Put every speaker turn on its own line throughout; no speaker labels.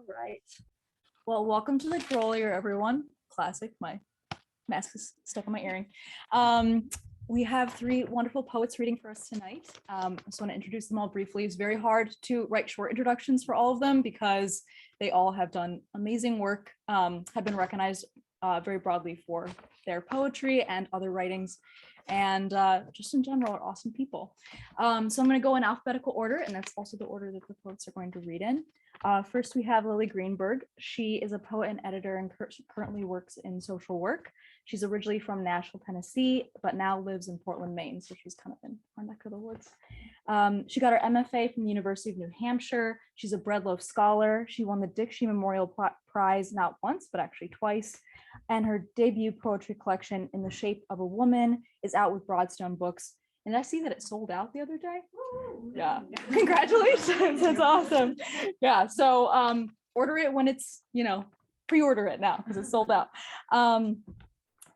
right. Well, welcome to the Grolier, everyone. Classic. My mask is stuck on my earring. We have three wonderful poets reading for us tonight. I just want to introduce them all briefly. It's very hard to write short introductions for all of them because they all have done amazing work, have been recognized very broadly for their poetry and other writings, and just in general are awesome people. So I'm going to go in alphabetical order, and that's also the order that the poets are going to read in. First, we have Lily Greenberg. She is a poet and editor and currently works in social work. She's originally from Nashville, Tennessee, but now lives in Portland, Maine. So she's kind of in our neck of the woods. She got her MFA from the University of New Hampshire. She's a Breadloaf Scholar. She won the Dick Shea Memorial Prize not once, but actually twice. And her debut poetry collection, In the Shape of a Woman, is out with Broadstone Books. And I see that it sold out the other day. Yeah, congratulations, that's awesome. Yeah, so order it when it's, pre-order it now because it's sold out.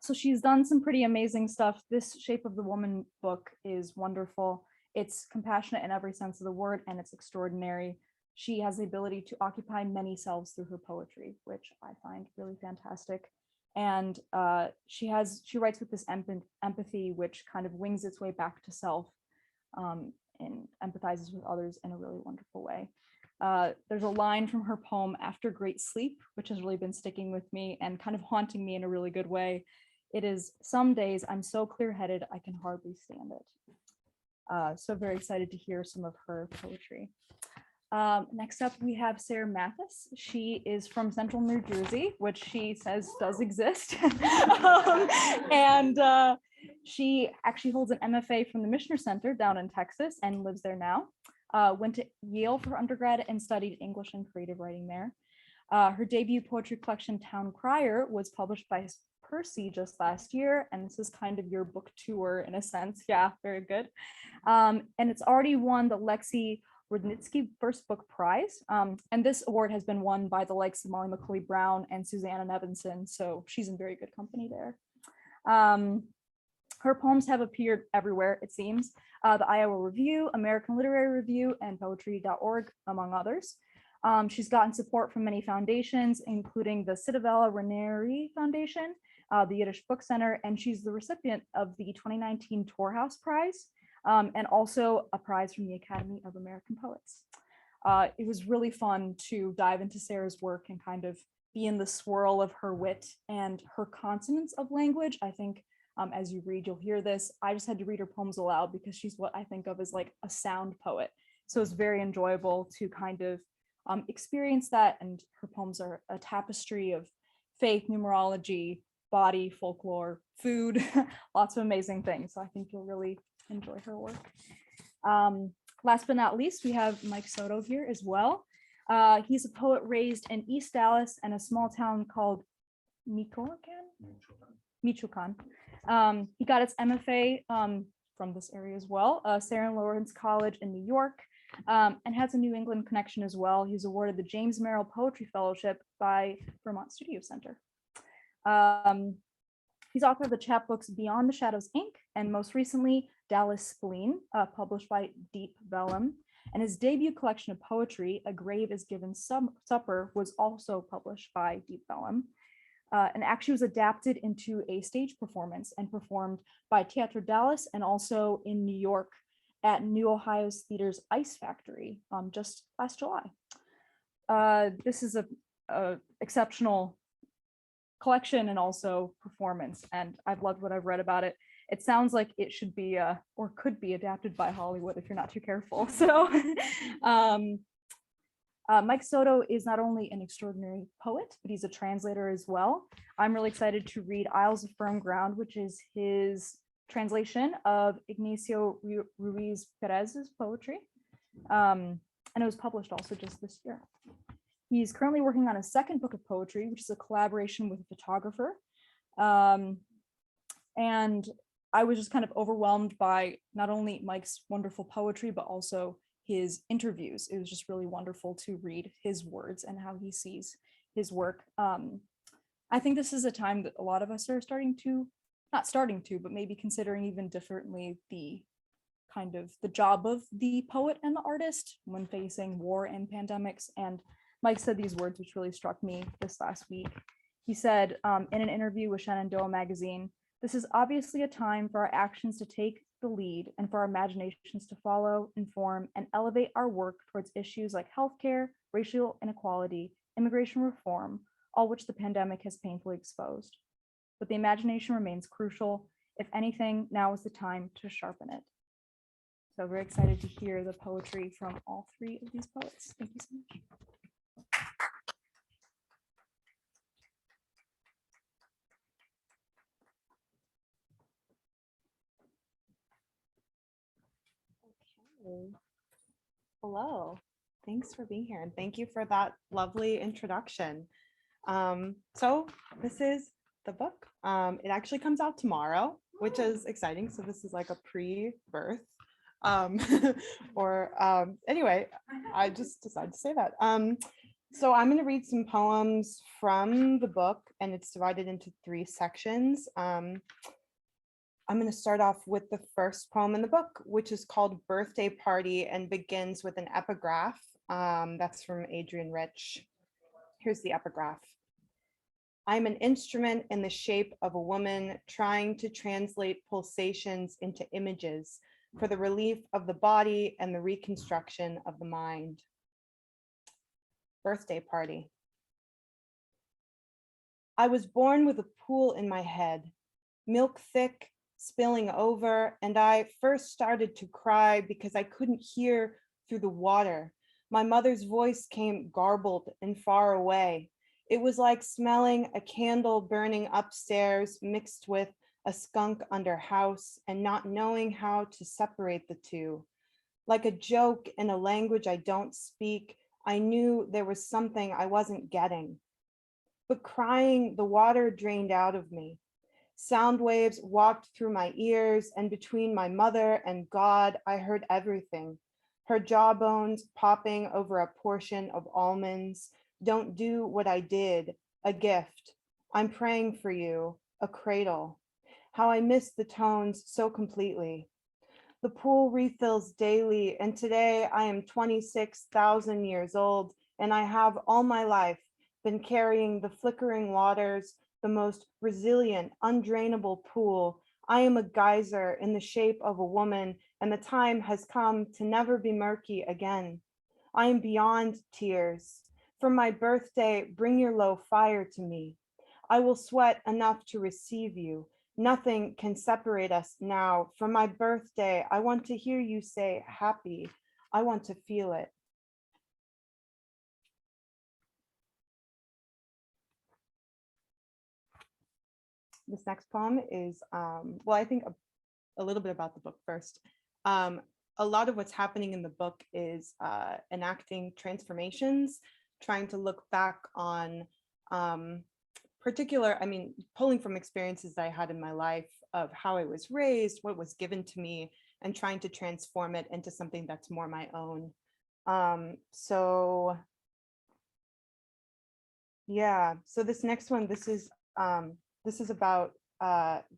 So she's done some pretty amazing stuff. This Shape of the Woman book is wonderful. It's compassionate in every sense of the word, and it's extraordinary. She has the ability to occupy many selves through her poetry, which I find really fantastic. And she writes with this empathy, which kind of wings its way back to self and empathizes with others in a really wonderful way. There's a line from her poem After Great Sleep, which has really been sticking with me and kind of haunting me in a really good way. It is, some days I'm so clear-headed I can hardly stand it. So very excited to hear some of her poetry. Next up, we have Sarah Mathis. She is from Central New Jersey, which she says does exist. She actually holds an MFA from the Michener Center down in Texas and lives there now. Went to Yale for undergrad and studied English and creative writing there. Her debut poetry collection, Town Crier, was published by Persea just last year, and this is kind of your book tour in a sense. Yeah, very good. And it's already won the Lexi Rudnitsky First Book Prize, and this award has been won by the likes of Molly McCauley Brown and Susanna Nevinson, so she's in very good company there. Her poems have appeared everywhere, it seems. The Iowa Review, American Literary Review, and Poetry.org, among others. She's gotten support from many foundations, including the Civitella Ranieri Foundation, the Yiddish Book Center, and she's the recipient of the 2019 Torhouse Prize, and also a prize from the Academy of American Poets. It was really fun to dive into Sarah's work and kind of be in the swirl of her wit and her consonance of language. I think as you read, you'll hear this. I just had to read her poems aloud because she's what I think of as like a sound poet. So it's very enjoyable to kind of experience that. And her poems are a tapestry of faith, numerology, body, folklore, food, lots of amazing things. So I think you'll really enjoy her work. Last but not least, we have Mike Soto here as well. He's a poet raised in East Dallas and a small town called Michoacan. He got his MFA from this area as well, Sarah Lawrence College in New York, and has a New England connection as well. He's awarded the James Merrill Poetry Fellowship by Vermont Studio Center. He's author of the chapbooks Beyond the Shadows, Inc., and most recently, Dallas Spleen, published by Deep Vellum. And his debut collection of poetry, A Grave is Given Supper, was also published by Deep Vellum, and actually was adapted into a stage performance and performed by Teatro Dallas and also in New York at New Ohio's Theater's Ice Factory just last July. This is a exceptional collection and also performance, and I've loved what I've read about it. It sounds like it should be or could be adapted by Hollywood if you're not too careful. So Mike Soto is not only an extraordinary poet, but he's a translator as well. I'm really excited to read Isles of Firm Ground, which is his translation of Ignacio Ruiz Perez's poetry. And it was published also just this year. He's currently working on a second book of poetry, which is a collaboration with a photographer. And I was just kind of overwhelmed by not only Mike's wonderful poetry, but also his interviews. It was just really wonderful to read his words and how he sees his work. I think this is a time that a lot of us are but maybe considering even differently the kind of the job of the poet and the artist when facing war and pandemics. And Mike said these words, which really struck me this last week. He said in an interview with Shenandoah magazine, "This is obviously a time for our actions to take the lead and for our imaginations to follow, inform, and elevate our work towards issues like healthcare, racial inequality, immigration reform, all which the pandemic has painfully exposed. But the imagination remains crucial. If anything, now is the time to sharpen it." So very excited to hear the poetry from all three of these poets. Thank you so much.
Okay. Hello, thanks for being here and thank you for that lovely introduction. So this is the book. It actually comes out tomorrow, which is exciting. So this is like a pre-birth. Anyway, I just decided to say that. So I'm going to read some poems from the book, and it's divided into 3 sections. I'm going to start off with the first poem in the book, which is called Birthday Party and begins with an epigraph. That's from Adrian Rich. Here's the epigraph. I'm an instrument in the shape of a woman trying to translate pulsations into images for the relief of the body and the reconstruction of the mind. Birthday party. I was born with a pool in my head, milk thick, spilling over, and I first started to cry because I couldn't hear through the water. My mother's voice came garbled and far away. It was like smelling a candle burning upstairs mixed with a skunk under house and not knowing how to separate the two. Like a joke in a language I don't speak, I knew there was something I wasn't getting. But crying, the water drained out of me. Sound waves walked through my ears, and between my mother and God, I heard everything. Her jawbones popping over a portion of almonds. Don't do what I did, a gift. I'm praying for you, a cradle. How I miss the tones so completely. The pool refills daily, and today I am 26,000 years old, and I have all my life been carrying the flickering waters, the most resilient, undrainable pool. I am a geyser in the shape of a woman, and the time has come to never be murky again. I am beyond tears. For my birthday, bring your low fire to me. I will sweat enough to receive you. Nothing can separate us now. For my birthday, I want to hear you say happy. I want to feel it. This next poem is, well, I think a little bit about the book first. A lot of what's happening in the book is enacting transformations, trying to look back on pulling from experiences that I had in my life of how I was raised, what was given to me, and trying to transform it into something that's more my own. So this next one, this is about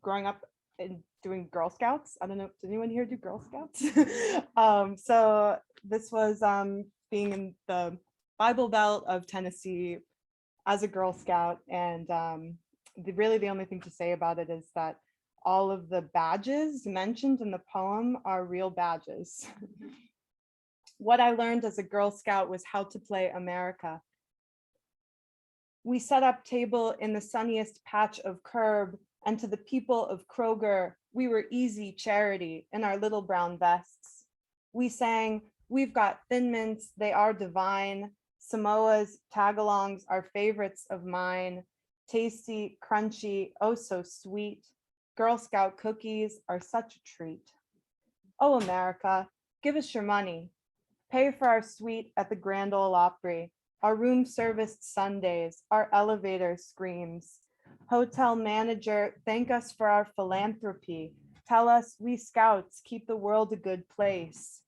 growing up and doing Girl Scouts. I don't know, did anyone here do Girl Scouts? So this was being in the Bible Belt of Tennessee as a Girl Scout, and really the only thing to say about it is that all of the badges mentioned in the poem are real badges. What I learned as a Girl Scout was how to play America. We set up table in the sunniest patch of curb, and to the people of Kroger, we were easy charity in our little brown vests. We sang, we've got Thin Mints, they are divine. Samoas, tagalongs are favorites of mine. Tasty, crunchy, oh so sweet. Girl Scout cookies are such a treat. Oh, America, give us your money. Pay for our suite at the Grand Ole Opry, our room serviced Sundays, our elevator screams. Hotel manager, thank us for our philanthropy. Tell us we scouts keep the world a good place.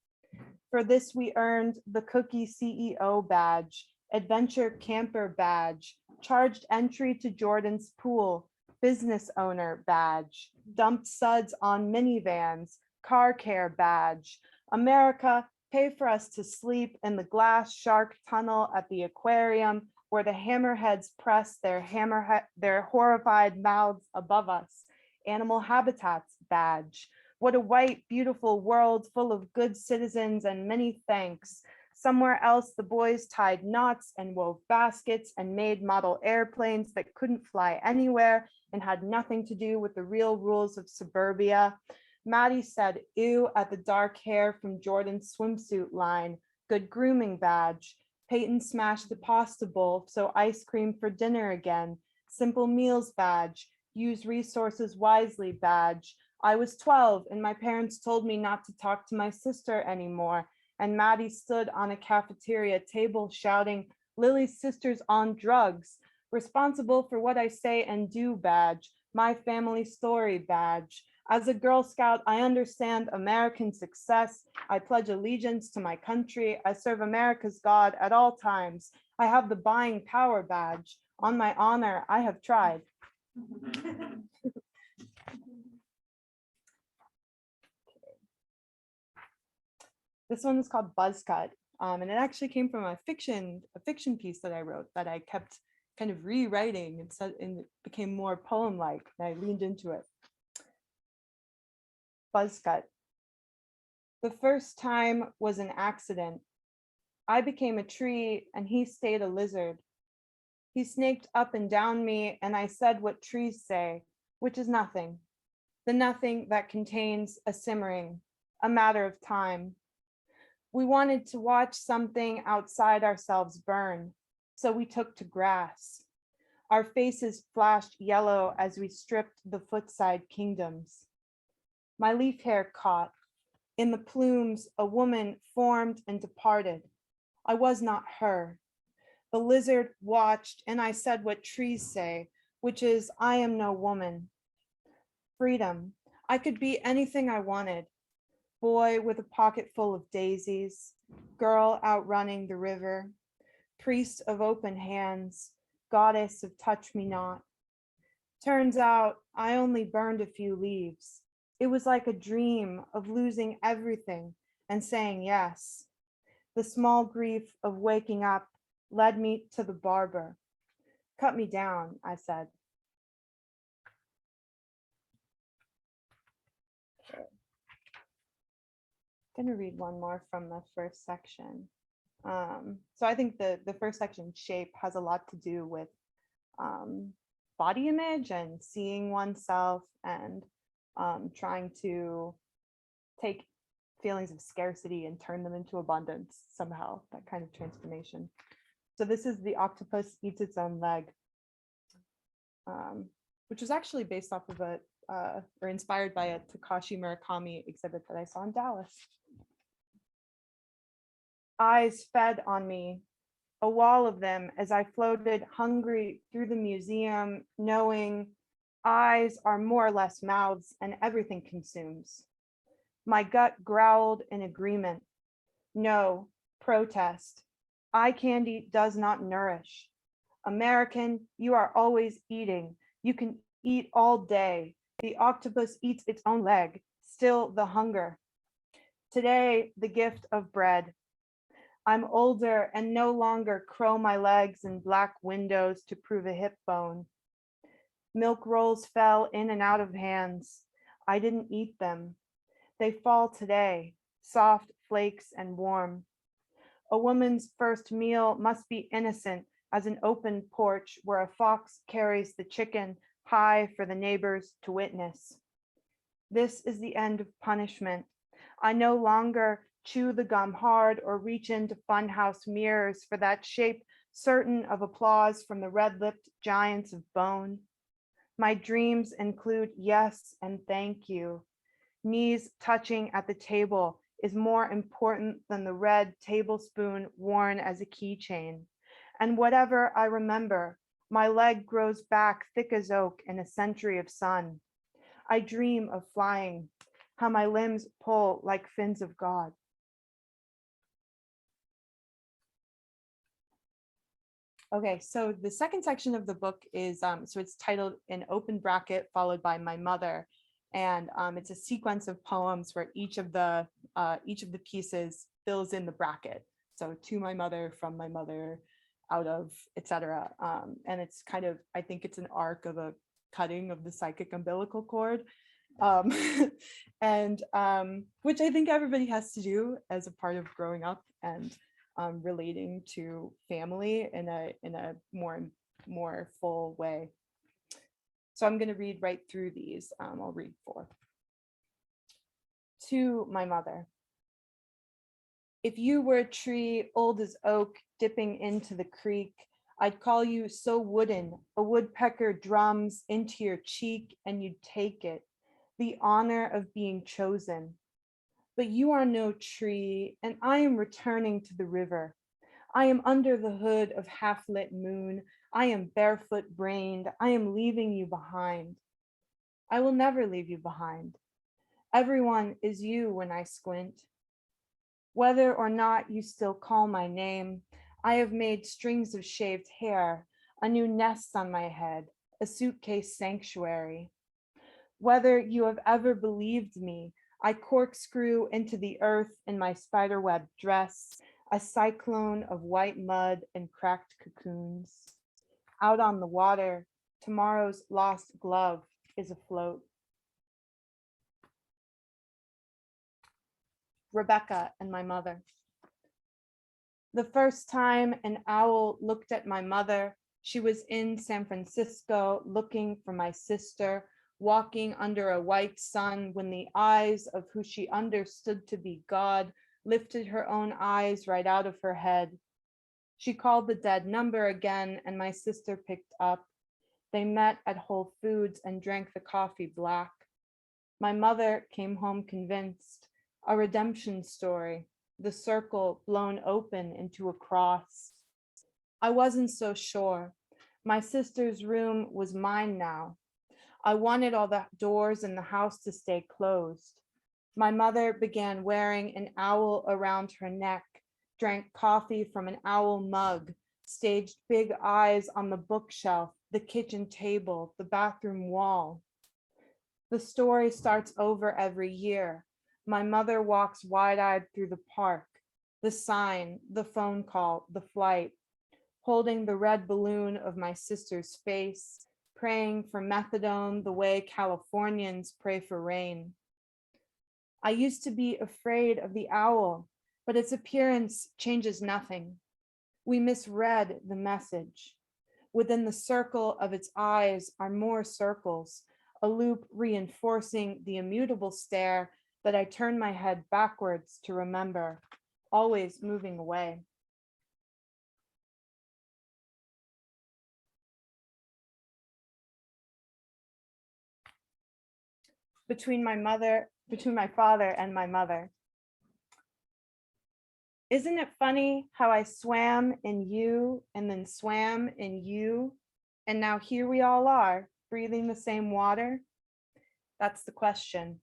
For this we earned the Cookie CEO badge, Adventure Camper badge, charged entry to Jordan's pool, business owner badge, dumped suds on minivans, car care badge. America, pay for us to sleep in the glass shark tunnel at the aquarium where the hammerheads press their horrified mouths above us. Animal habitats badge. What a white, beautiful world full of good citizens and many thanks. Somewhere else, the boys tied knots and wove baskets and made model airplanes that couldn't fly anywhere and had nothing to do with the real rules of suburbia. Maddie said, ew, at the dark hair from Jordan's swimsuit line. Good grooming badge. Peyton smashed the pasta bowl, so ice cream for dinner again. Simple meals badge. Use resources wisely badge. I was 12 and my parents told me not to talk to my sister anymore. And Maddie stood on a cafeteria table shouting, Lily's sister's on drugs. Responsible for what I say and do badge. My family story badge. As a Girl Scout, I understand American success. I pledge allegiance to my country. I serve America's God at all times. I have the buying power badge. On my honor, I have tried. This one is called Buzzcut, and it actually came from a fiction piece that I wrote that I kept kind of rewriting and it became more poem-like, and I leaned into it. Buzzcut. The first time was an accident. I became a tree and he stayed a lizard. He snaked up and down me and I said what trees say, which is nothing. The nothing that contains a simmering, a matter of time. We wanted to watch something outside ourselves burn, so we took to grass. Our faces flashed yellow as we stripped the footside kingdoms. My leaf hair caught. In the plumes, a woman formed and departed. I was not her. The lizard watched and I said what trees say, which is, I am no woman. Freedom. I could be anything I wanted. Boy with a pocket full of daisies, girl outrunning the river, priest of open hands, goddess of touch me not. Turns out I only burned a few leaves. It was like a dream of losing everything and saying yes. The small grief of waking up led me to the barber. Cut me down, I said. I'm going to read one more from the first section. So I think the first section, shape, has a lot to do with body image and seeing oneself and trying to take feelings of scarcity and turn them into abundance somehow, that kind of transformation. So this is The Octopus Eats Its Own Leg, which was actually based off of or inspired by a Takashi Murakami exhibit that I saw in Dallas. Eyes fed on me, a wall of them as I floated hungry through the museum, knowing eyes are more or less mouths and everything consumes. My gut growled in agreement. No, protest. Eye candy does not nourish. American, you are always eating. You can eat all day. The octopus eats its own leg, still the hunger. Today, the gift of bread. I'm older and no longer crow my legs in black windows to prove a hip bone. Milk rolls fell in and out of hands. I didn't eat them. They fall today, soft flakes and warm. A woman's first meal must be innocent as an open porch where a fox carries the chicken high for the neighbors to witness. This is the end of punishment. I no longer chew the gum hard or reach into funhouse mirrors for that shape certain of applause from the red-lipped giants of bone. My dreams include yes and thank you. Knees touching at the table is more important than the red tablespoon worn as a keychain. And whatever I remember, my leg grows back thick as oak in a century of sun. I dream of flying, how my limbs pull like fins of God. Okay, so the second section of the book is, so it's titled In Open Bracket, followed by My Mother. And it's a sequence of poems where each of the pieces fills in the bracket. So to my mother, from my mother, out of, etc. And it's kind of, I think it's an arc of a cutting of the psychic umbilical cord. And which I think everybody has to do as a part of growing up and relating to family in a more full way. So I'm going to read right through these. I'll read 4. To my mother. If you were a tree old as oak dipping into the creek, I'd call you so wooden, a woodpecker drums into your cheek and you'd take it, the honor of being chosen. But you are no tree, and I am returning to the river. I am under the hood of half-lit moon. I am barefoot-brained. I am leaving you behind. I will never leave you behind. Everyone is you when I squint. Whether or not you still call my name, I have made strings of shaved hair, a new nest on my head, a suitcase sanctuary. Whether you have ever believed me, I corkscrew into the earth in my spiderweb dress, a cyclone of white mud and cracked cocoons. Out on the water, tomorrow's lost glove is afloat. Rebecca and my mother. The first time an owl looked at my mother, she was in San Francisco looking for my sister, walking under a white sun when the eyes of who she understood to be God lifted her own eyes right out of her head. She called the dead number again and my sister picked up. They met at Whole Foods and drank the coffee black. My mother came home convinced. A redemption story, the circle blown open into a cross. I wasn't so sure. My sister's room was mine now. I wanted all the doors in the house to stay closed. My mother began wearing an owl around her neck, drank coffee from an owl mug, staged big eyes on the bookshelf, the kitchen table, the bathroom wall. The story starts over every year. My mother walks wide-eyed through the park, the sign, the phone call, the flight, holding the red balloon of my sister's face, praying for methadone the way Californians pray for rain. I used to be afraid of the owl, but its appearance changes nothing. We misread the message. Within the circle of its eyes are more circles, a loop reinforcing the immutable stare that I turn my head backwards to remember, always moving away. Between my father and my mother. Isn't it funny how I swam in you and then swam in you, and now here we all are, breathing the same water? That's the question.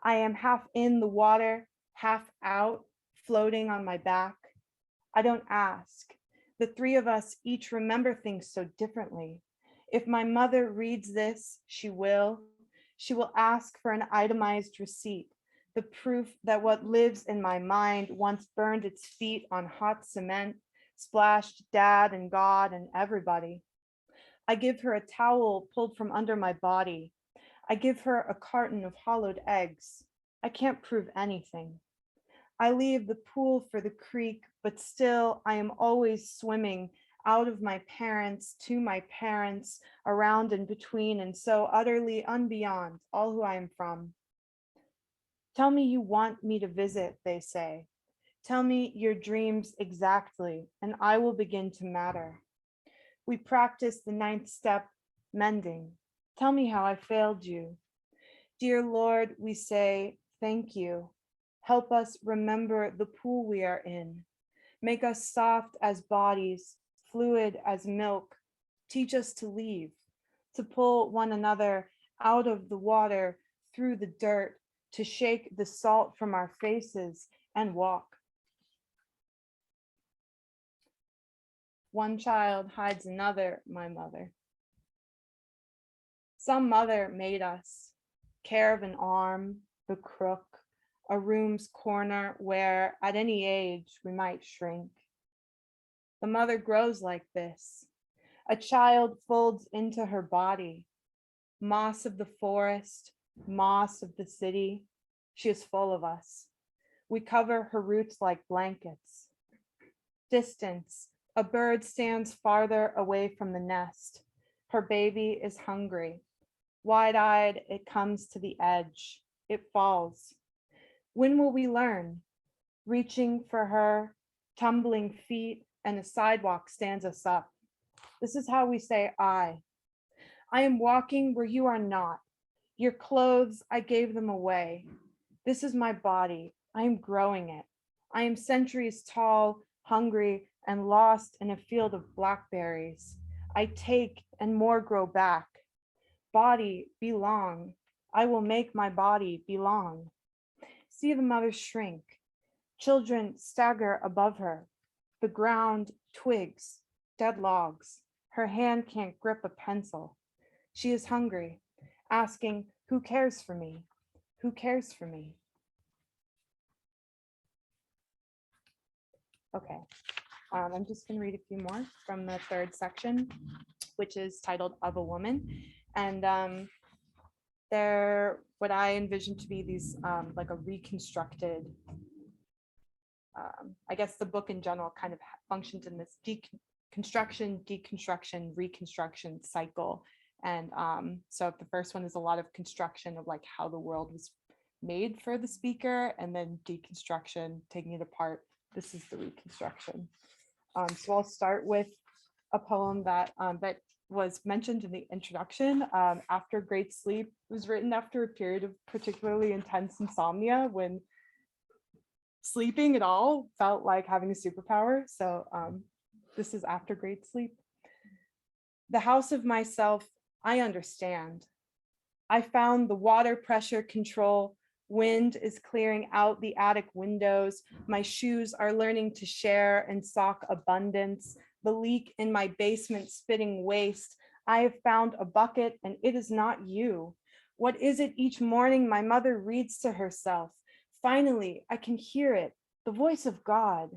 I am half in the water, half out, floating on my back. I don't ask. The three of us each remember things so differently. If my mother reads this, she will ask for an itemized receipt, the proof that what lives in my mind once burned its feet on hot cement, splashed Dad and God and everybody. I give her a towel pulled from under my body. I give her a carton of hollowed eggs. I can't prove anything. I leave the pool for the creek, but still I am always swimming out of my parents to my parents, around and between, and so utterly unbeyond all who I am from. Tell me you want me to visit, they say. Tell me your dreams exactly, and I will begin to matter. We practice the 9th step, mending. Tell me how I failed you. Dear Lord, we say, thank you. Help us remember the pool we are in. Make us soft as bodies, fluid as milk. Teach us to leave, to pull one another out of the water, through the dirt, to shake the salt from our faces and walk. One child hides another, my mother. Some mother made us, care of an arm, the crook, a room's corner where at any age we might shrink. The mother grows like this. A child folds into her body. Moss of the forest, moss of the city. She is full of us. We cover her roots like blankets. Distance, a bird stands farther away from the nest. Her baby is hungry. Wide-eyed, it comes to the edge. It falls. When will we learn? Reaching for her, tumbling feet, and a sidewalk stands us up. This is how we say I. I am walking where you are not. Your clothes, I gave them away. This is my body. I am growing it. I am centuries tall, hungry, and lost in a field of blackberries. I take and more grow back. Body, belong. I will make my body belong. See the mother shrink. Children stagger above her. The ground, twigs, dead logs. Her hand can't grip a pencil. She is hungry, asking, who cares for me? Who cares for me? Okay, I'm just gonna read a few more from the third section, which is titled Of a Woman. And they're what I envision to be these like a reconstructed, I guess the book in general kind of functions in this deconstruction, deconstruction, reconstruction cycle. And so the first one is a lot of construction of like how the world was made for the speaker, and then deconstruction, taking it apart. This is the reconstruction. So I'll start with a poem that that was mentioned in the introduction. After Great Sleep. It was written after a period of particularly intense insomnia when sleeping at all felt like having a superpower. So this is After Great Sleep. The house of myself, I understand. I found the water pressure control. Wind is clearing out the attic windows. My shoes are learning to share and sock abundance. The leak in my basement spitting waste. I have found a bucket and it is not you. What is it each morning my mother reads to herself? Finally, I can hear it, the voice of God.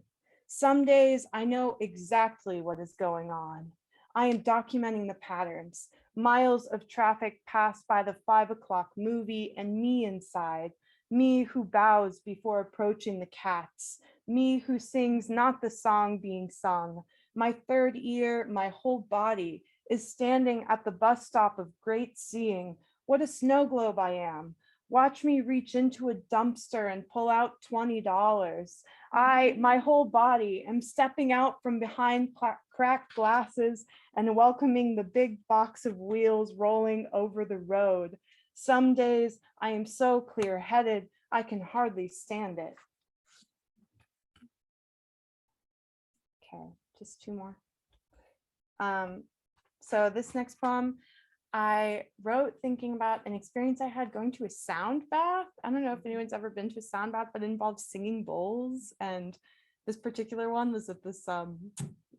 Some days I know exactly what is going on. I am documenting the patterns. Miles of traffic pass by the 5 o'clock movie and me inside. Me who bows before approaching the cats. Me who sings not the song being sung. My third ear, my whole body is standing at the bus stop of great seeing. What a snow globe I am. Watch me reach into a dumpster and pull out $20. My whole body, am stepping out from behind cracked glasses and welcoming the big box of wheels rolling over the road. Some days I am so clear-headed, I can hardly stand it. Okay, just two more. So this next poem I wrote thinking about an experience I had going to a sound bath. I don't know if anyone's ever been to a sound bath, but it involves singing bowls. And this particular one was at this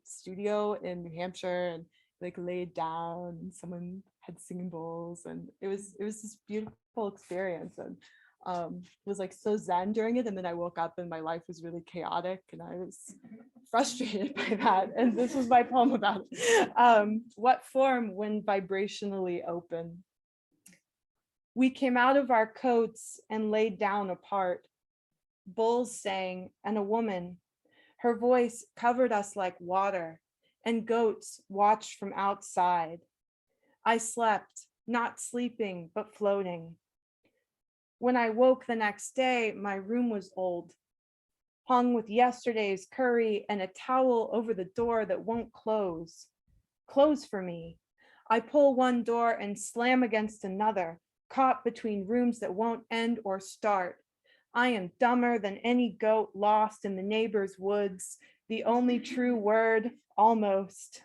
studio in New Hampshire, and like laid down and someone had singing bowls, and it was this beautiful experience, and was like so zen during it. And then I woke up and my life was really chaotic and I was frustrated by that. And this was my poem about it. What form when vibrationally open? We came out of our coats and laid down apart. Bulls sang and a woman, her voice covered us like water, and goats watched from outside. I slept, not sleeping, but floating. When I woke the next day, my room was old, hung with yesterday's curry and a towel over the door that won't close. Close for me. I pull one door and slam against another, caught between rooms that won't end or start. I am dumber than any goat lost in the neighbor's woods, the only true word, almost.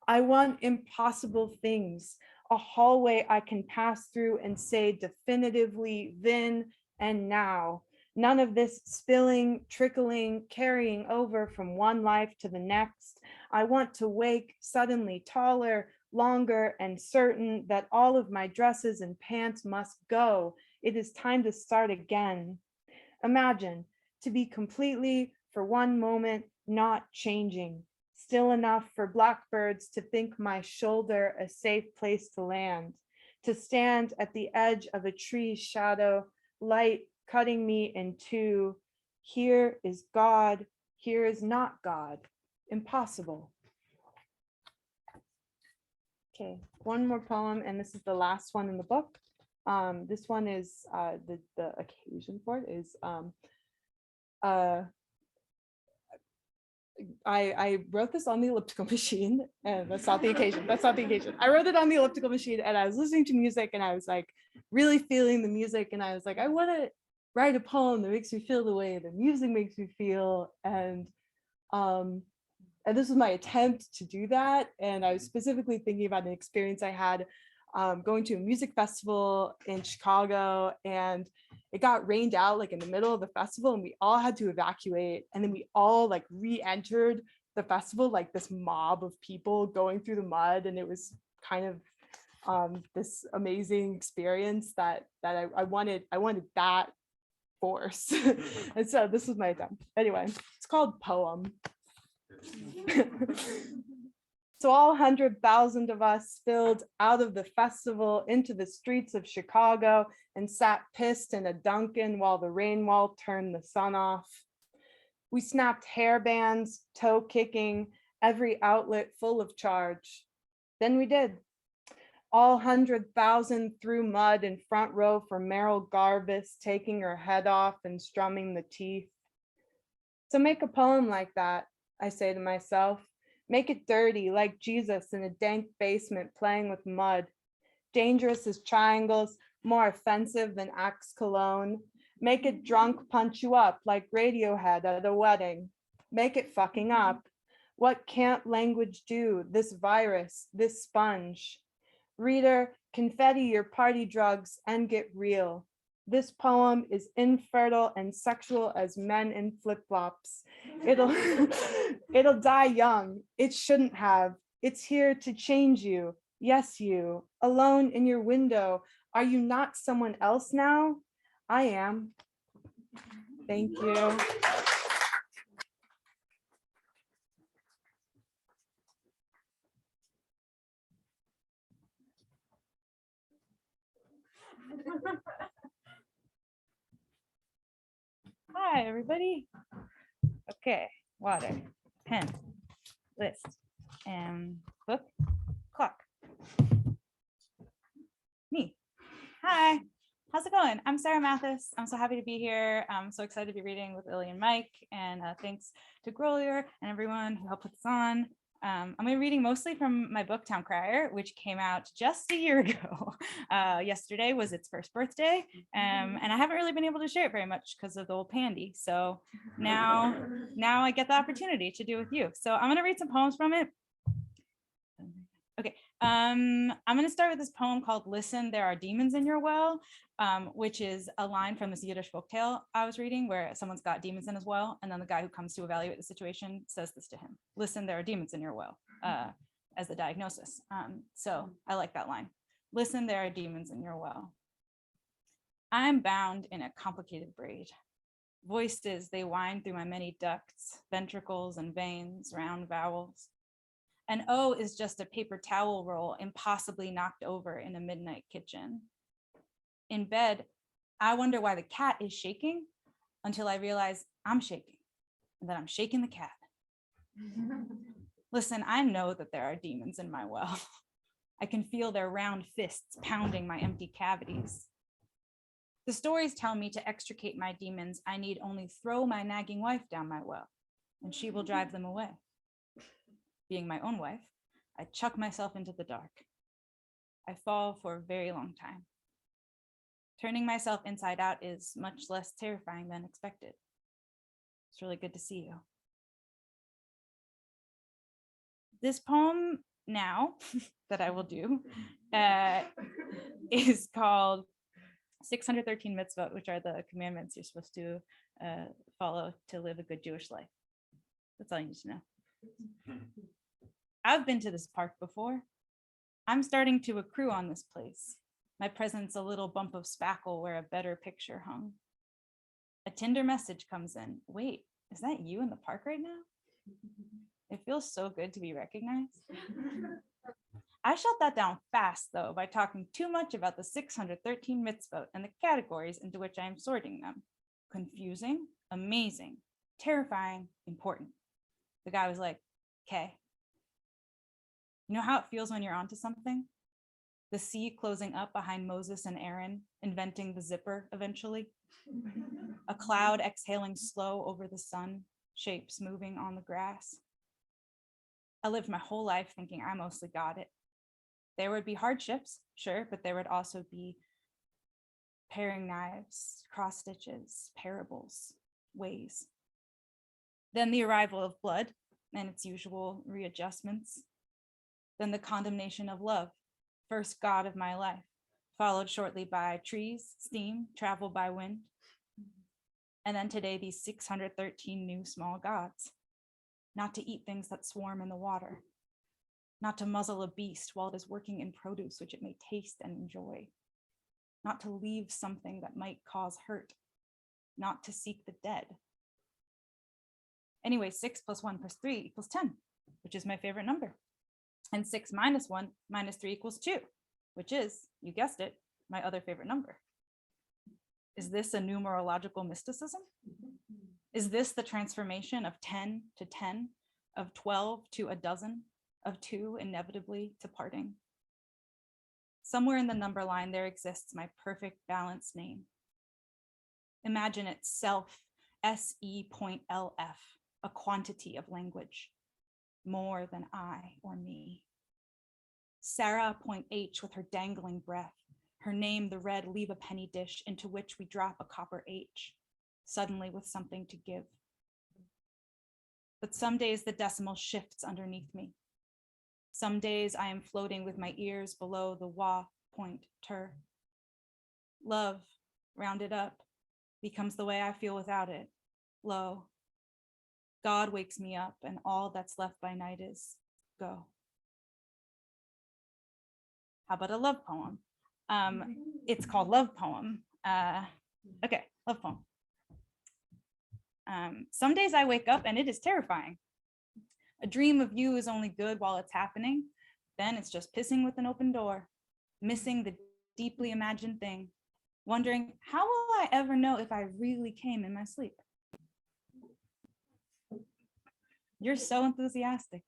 I want impossible things, a hallway I can pass through and say definitively then and now. None of this spilling, trickling, carrying over from one life to the next. I want to wake suddenly taller, longer, and certain that all of my dresses and pants must go. It is time to start again. Imagine to be completely, for one moment, not changing, still enough for blackbirds to think my shoulder a safe place to land, to stand at the edge of a tree's shadow, light cutting me in two. Here is God, here is not God. Impossible. Okay, one more poem, and this is the last one in the book. This one is the occasion for it is I wrote this on the elliptical machine, and that's not the occasion. That's not the occasion. I wrote it on the elliptical machine, and I was listening to music, and I was like really feeling the music, and I was like, I want to write a poem that makes me feel the way the music makes me feel, and this was my attempt to do that. And I was specifically thinking about an experience I had going to a music festival in Chicago, and it got rained out like in the middle of the festival, and we all had to evacuate. And then we all like re-entered the festival, like this mob of people going through the mud. And it was kind of this amazing experience that I wanted that force. And so this was my attempt. Anyway, it's called Poem. So all 100,000 of us spilled out of the festival into the streets of Chicago and sat pissed in a Dunkin' while the rain wall turned the sun off. We snapped hair bands, toe kicking, every outlet full of charge. Then we did. All 100,000 through mud in front row for Meryl Garbus taking her head off and strumming the teeth. So make a poem like that, I say to myself. Make it dirty like Jesus in a dank basement playing with mud. Dangerous as triangles, more offensive than Axe cologne. Make it drunk punch you up like Radiohead at a wedding. Make it fucking up. What can't language do? This virus, this sponge. Reader, confetti your party drugs and get real. This poem is infertile and sexual as men in flip-flops. It'll die young. It shouldn't have. It's here to change you. Yes, you. Alone in your window. Are you not someone else now? I am. Thank you.
Hi, everybody. Okay, water, pen, list, and book, clock. Me. Hi, how's it going? I'm Sarah Mathis. I'm so happy to be here. I'm so excited to be reading with Lily and Mike, and thanks to Grolier and everyone who helped put this on. I'm going to be reading mostly from my book, Town Crier, which came out just a year ago. Yesterday was its first birthday, and I haven't really been able to share it very much because of the old pandy. So now I get the opportunity to do it with you. So I'm going to read some poems from it. Okay, I'm going to start with this poem called Listen, There Are Demons in Your Well, which is a line from this Yiddish folk tale I was reading where someone's got demons in his well, and then the guy who comes to evaluate the situation says this to him: listen, there are demons in your well, as the diagnosis. So I like that line. Listen, there are demons in your well. I'm bound in a complicated braid. Voices, they wind through my many ducts, ventricles and veins, round vowels. An O is just a paper towel roll impossibly knocked over in a midnight kitchen. In bed, I wonder why the cat is shaking until I realize I'm shaking and that I'm shaking the cat. Listen, I know that there are demons in my well. I can feel their round fists pounding my empty cavities. The stories tell me to extricate my demons, I need only throw my nagging wife down my well, and she will drive them away. Being my own wife, I chuck myself into the dark. I fall for a very long time. Turning myself inside out is much less terrifying than expected. It's really good to see you. This poem now that I will do is called 613 Mitzvot, which are the commandments you're supposed to follow to live a good Jewish life. That's all you need to know. I've been to this park before. I'm starting to accrue on this place. My presence a little bump of spackle where a better picture hung.
A Tinder message comes in. Wait, is that you in the park right now? It feels so good to be recognized. I shut that down fast, though, by talking too much about the 613 mitzvot and the categories into which I am sorting them. Confusing, amazing, terrifying, important. The guy was like, okay. You know how it feels when you're onto something? The sea closing up behind Moses and Aaron, inventing the zipper eventually. A cloud exhaling slow over the sun, shapes moving on the grass. I lived my whole life thinking I mostly got it. There would be hardships, sure, but there would also be paring knives, cross stitches, parables, ways. Then the arrival of blood and its usual readjustments. Then the condemnation of love, first God of my life, followed shortly by trees, steam, travel by wind. And then today, these 613 new small gods. Not to eat things that swarm in the water. Not to muzzle a beast while it is working in produce, which it may taste and enjoy. Not to leave something that might cause hurt. Not to seek the dead. Anyway, 6 + 1 + 3 = 10, which is my favorite number. And 6 - 1 - 3 = 2, which is, you guessed it, my other favorite number. Is this a numerological mysticism? Is this the transformation of 10 to 10, of 12 to a dozen, of 2 inevitably to parting? Somewhere in the number line there exists my perfect balanced name. Imagine it self, SE.LF, a quantity of language, more than I or me. Sarah.H with her dangling breath, her name the red leave a penny dish into which we drop a copper H, suddenly with something to give. But some days the decimal shifts underneath me. Some days I am floating with my ears below the wa point ter. Love, rounded up, becomes the way I feel without it, low. God wakes me up and all that's left by night is go. How about a love poem? It's called Love Poem. Okay, love poem. Some days I wake up and it is terrifying. A dream of you is only good while it's happening. Then it's just pissing with an open door, missing the deeply imagined thing, wondering how will I ever know if I really came in my sleep? You're so enthusiastic.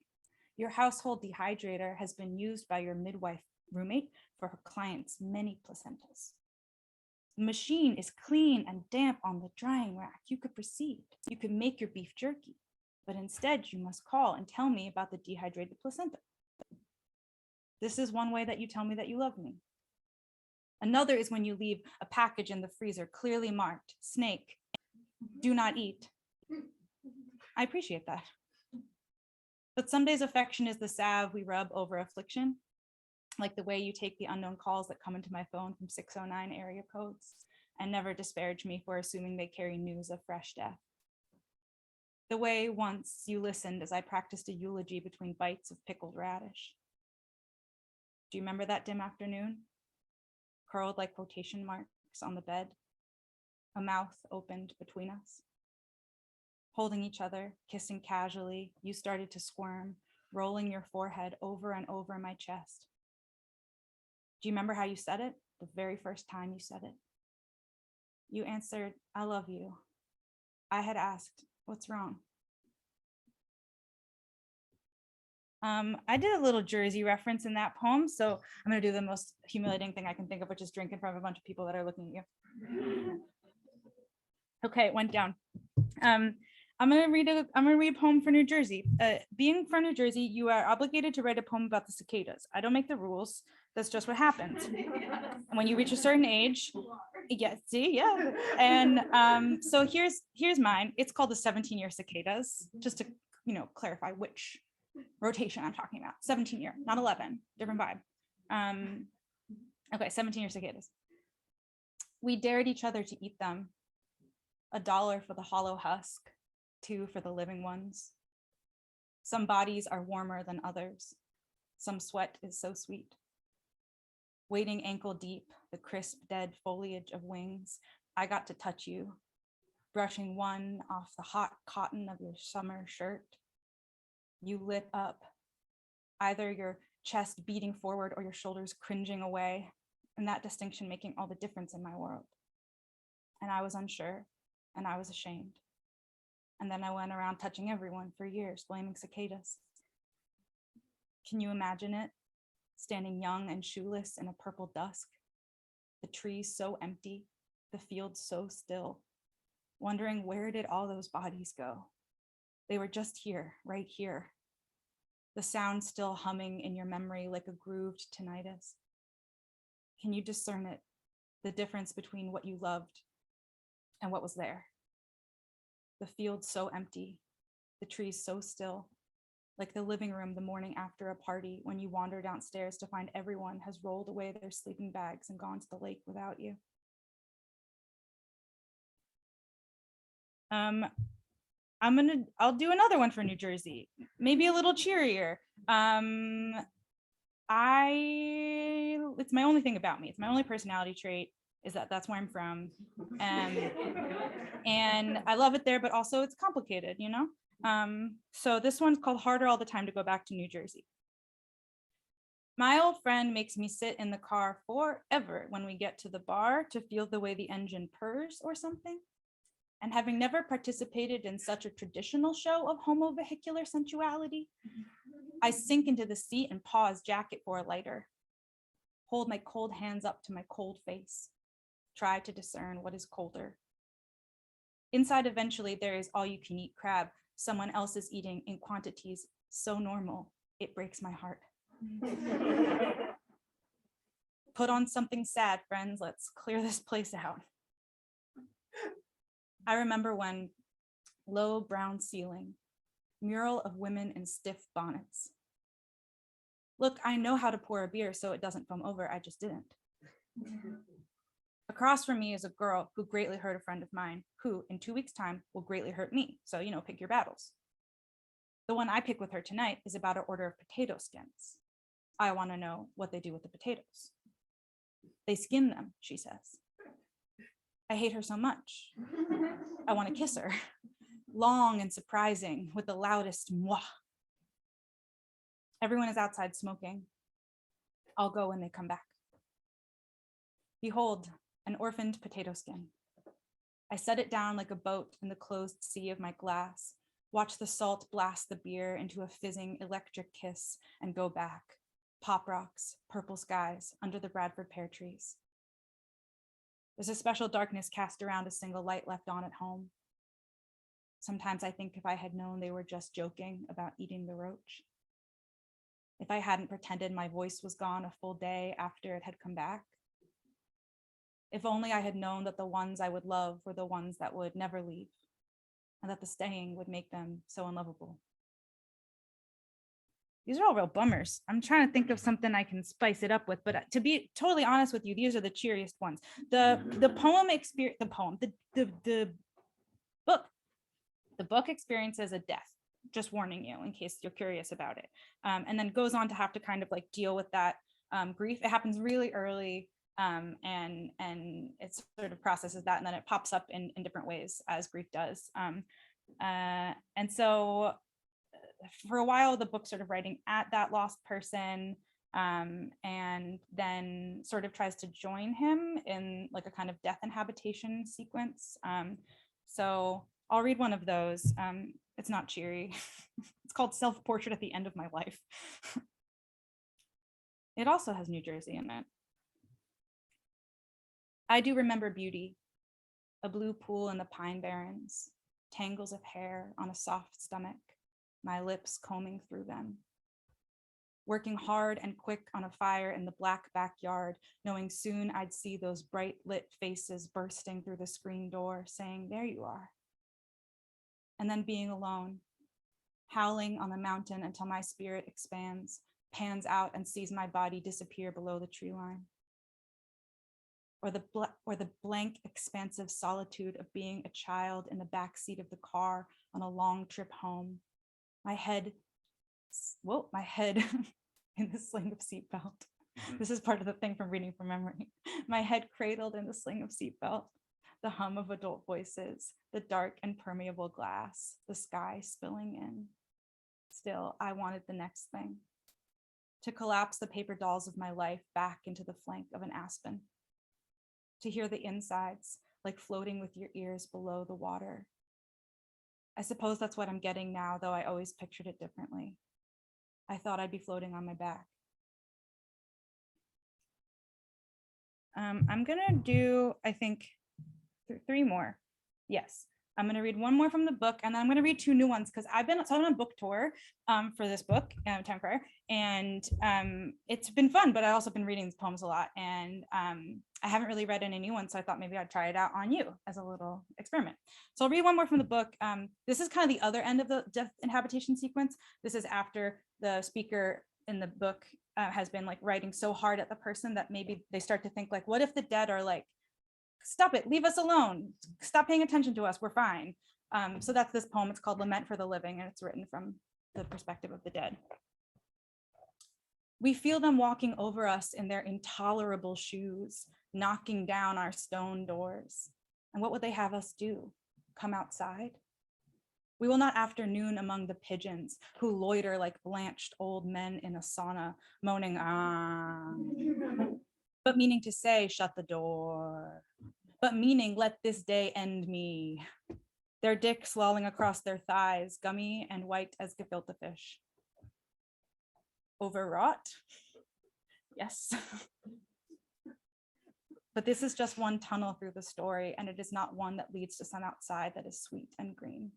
Your household dehydrator has been used by your midwife roommate for her clients' many placentas. The machine is clean and damp on the drying rack. You could proceed. You could make your beef jerky, but instead you must call and tell me about the dehydrated placenta. This is one way that you tell me that you love me. Another is when you leave a package in the freezer clearly marked, snake, do not eat. I appreciate that. But some days affection is the salve we rub over affliction, like the way you take the unknown calls that come into my phone from 609 area codes and never disparage me for assuming they carry news of fresh death. The way once you listened as I practiced a eulogy between bites of pickled radish. Do you remember that dim afternoon? Curled like quotation marks on the bed, a mouth opened between us. Holding each other, kissing casually, you started to squirm, rolling your forehead over and over my chest. Do you remember how you said it? The very first time you said it. You answered, I love you. I had asked, what's wrong? I did a little Jersey reference in that poem, so I'm gonna do the most humiliating thing I can think of, which is drink in front of a bunch of people that are looking at you. Okay, it went down. I'm gonna read a poem for New Jersey. Being from New Jersey, you are obligated to write a poem about the cicadas. I don't make the rules. That's just what happens. And when you reach a certain age, yeah, see, yeah. And so here's mine. It's called the 17-year cicadas, just to clarify which rotation I'm talking about. 17-year, not 11, different vibe. Okay, 17-year cicadas. We dared each other to eat them. $1 for the hollow husk, 2 for the living ones. Some bodies are warmer than others. Some sweat is so sweet. Wading ankle deep, the crisp, dead foliage of wings, I got to touch you. brushing one off the hot cotton of your summer shirt. You lit up, either your chest beating forward or your shoulders cringing away, and that distinction making all the difference in my world. And I was unsure, and I was ashamed. And then I went around touching everyone for years, blaming cicadas. Can you imagine it? Standing young and shoeless in a purple dusk, the trees so empty, the fields so still, wondering where did all those bodies go? They were just here, right here. The sound still humming in your memory like a grooved tinnitus. Can you discern it? The difference between what you loved and what was there? The fields so empty, the trees so still, like the living room the morning after a party when you wander downstairs to find everyone has rolled away their sleeping bags and gone to the lake without you. I'll do another one for New Jersey, maybe a little cheerier. It's my only thing about me. It's my only personality trait is that that's where I'm from. And I love it there, but also it's complicated, you know? So this one's called Harder All the Time to Go Back to New Jersey. My old friend makes me sit in the car forever when we get to the bar to feel the way the engine purrs or something. And having never participated in such a traditional show of homovehicular sensuality, I sink into the seat and pause jacket for a lighter, hold my cold hands up to my cold face, try to discern what is colder. Inside, eventually, there is all-you-can-eat crab someone else is eating in quantities so normal, it breaks my heart. Put on something sad, friends. Let's clear this place out. I remember when low brown ceiling, mural of women in stiff bonnets. Look, I know how to pour a beer so it doesn't foam over, I just didn't. Across from me is a girl who greatly hurt a friend of mine, who in 2 weeks' time will greatly hurt me. So, you know, pick your battles. The one I pick with her tonight is about an order of potato skins. I want to know what they do with the potatoes. They skin them, she says. I hate her so much. I want to kiss her, long and surprising, with the loudest mwah. Everyone is outside smoking. I'll go when they come back. Behold, an orphaned potato skin. I set it down like a boat in the closed sea of my glass, watch the salt blast the beer into a fizzing electric kiss, and go back. Pop rocks, purple skies, under the Bradford pear trees. There's a special darkness cast around a single light left on at home. Sometimes I think if I had known they were just joking about eating the roach, if I hadn't pretended my voice was gone a full day after it had come back, if only I had known that the ones I would love were the ones that would never leave, and that the staying would make them so unlovable. These are all real bummers. I'm trying to think of something I can spice it up with, but to be totally honest with you, these are the cheeriest ones. The book experiences a death, just warning you in case you're curious about it. And then goes on to have to kind of like deal with that grief. It happens really early, and it sort of processes that, and then it pops up in different ways as grief does. And so for a while, the book sort of writing at that lost person, and then sort of tries to join him in like a kind of death and habitation sequence. So I'll read one of those. It's not cheery. It's called Self-Portrait at the End of My Life. It also has New Jersey in it. I do remember beauty, a blue pool in the Pine Barrens, tangles of hair on a soft stomach, my lips combing through them. Working hard and quick on a fire in the black backyard, knowing soon I'd see those bright lit faces bursting through the screen door, saying, there you are. And then being alone, howling on the mountain until my spirit expands, pans out and sees my body disappear below the tree line. Or the blank, expansive solitude of being a child in the back seat of the car on a long trip home. My head in the sling of seatbelt. This is part of the thing from reading from memory. My head cradled in the sling of seatbelt, the hum of adult voices, the dark and permeable glass, the sky spilling in. Still, I wanted the next thing, to collapse the paper dolls of my life back into the flank of an aspen, to hear the insides like floating with your ears below the water. I suppose that's what I'm getting now, though I always pictured it differently. I thought I'd be floating on my back. I'm gonna do, I think, three more. Yes, I'm gonna read one more from the book, and then I'm gonna read two new ones because I've been on a book tour for this book, Town Crier, and it's been fun. But I've also been reading these poems a lot, and I haven't really read any new ones, so I thought maybe I'd try it out on you as a little experiment. So I'll read one more from the book. This is kind of the other end of the death and habitation sequence. This is after the speaker in the book has been like writing so hard at the person that maybe they start to think like, what if the dead are like, stop it, leave us alone, stop paying attention to us, we're fine. So that's this poem. It's called Lament for the Living, and it's written from the perspective of the dead. We feel them walking over us in their intolerable shoes, knocking down our stone doors. And what would they have us do? Come outside? We will not afternoon among the pigeons who loiter like blanched old men in a sauna, moaning, ah, but meaning to say, shut the door, but meaning, let this day end me. Their dicks lolling across their thighs, gummy and white as gefilte fish. Overwrought? Yes. But this is just one tunnel through the story, and it is not one that leads to some outside that is sweet and green.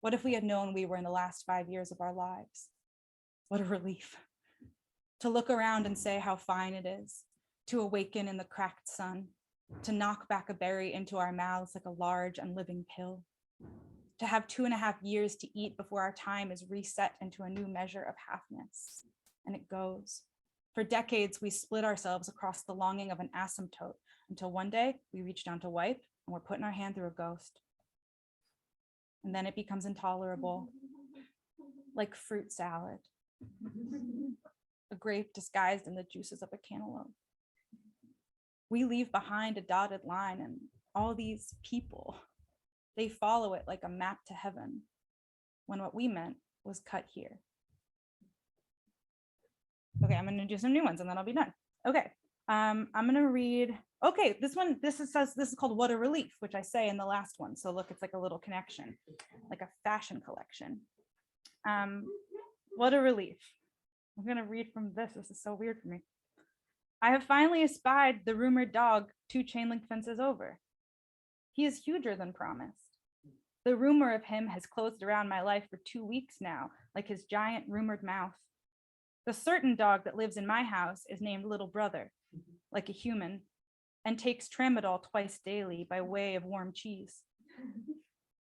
What if we had known we were in the last 5 years of our lives? What a relief. To look around and say how fine it is, to awaken in the cracked sun, to knock back a berry into our mouths like a large and living pill, to have 2.5 years to eat before our time is reset into a new measure of halfness. And it goes. For decades, we split ourselves across the longing of an asymptote until one day we reach down to wipe and we're putting our hand through a ghost. And then it becomes intolerable, like fruit salad, a grape disguised in the juices of a cantaloupe. We leave behind a dotted line, and all these people, they follow it like a map to heaven, when what we meant was cut here. Okay, I'm gonna do some new ones and then I'll be done. Okay, I'm gonna read, okay, this is called What a Relief, which I say in the last one. So look, it's like a little connection, like a fashion collection. What a relief. I'm gonna read from this is so weird for me. I have finally espied the rumored dog 2 chain link fences over. He is huger than promised. The rumor of him has closed around my life for 2 weeks now, like his giant rumored mouth. The certain dog that lives in my house is named Little Brother, like a human, and takes tramadol twice daily by way of warm cheese.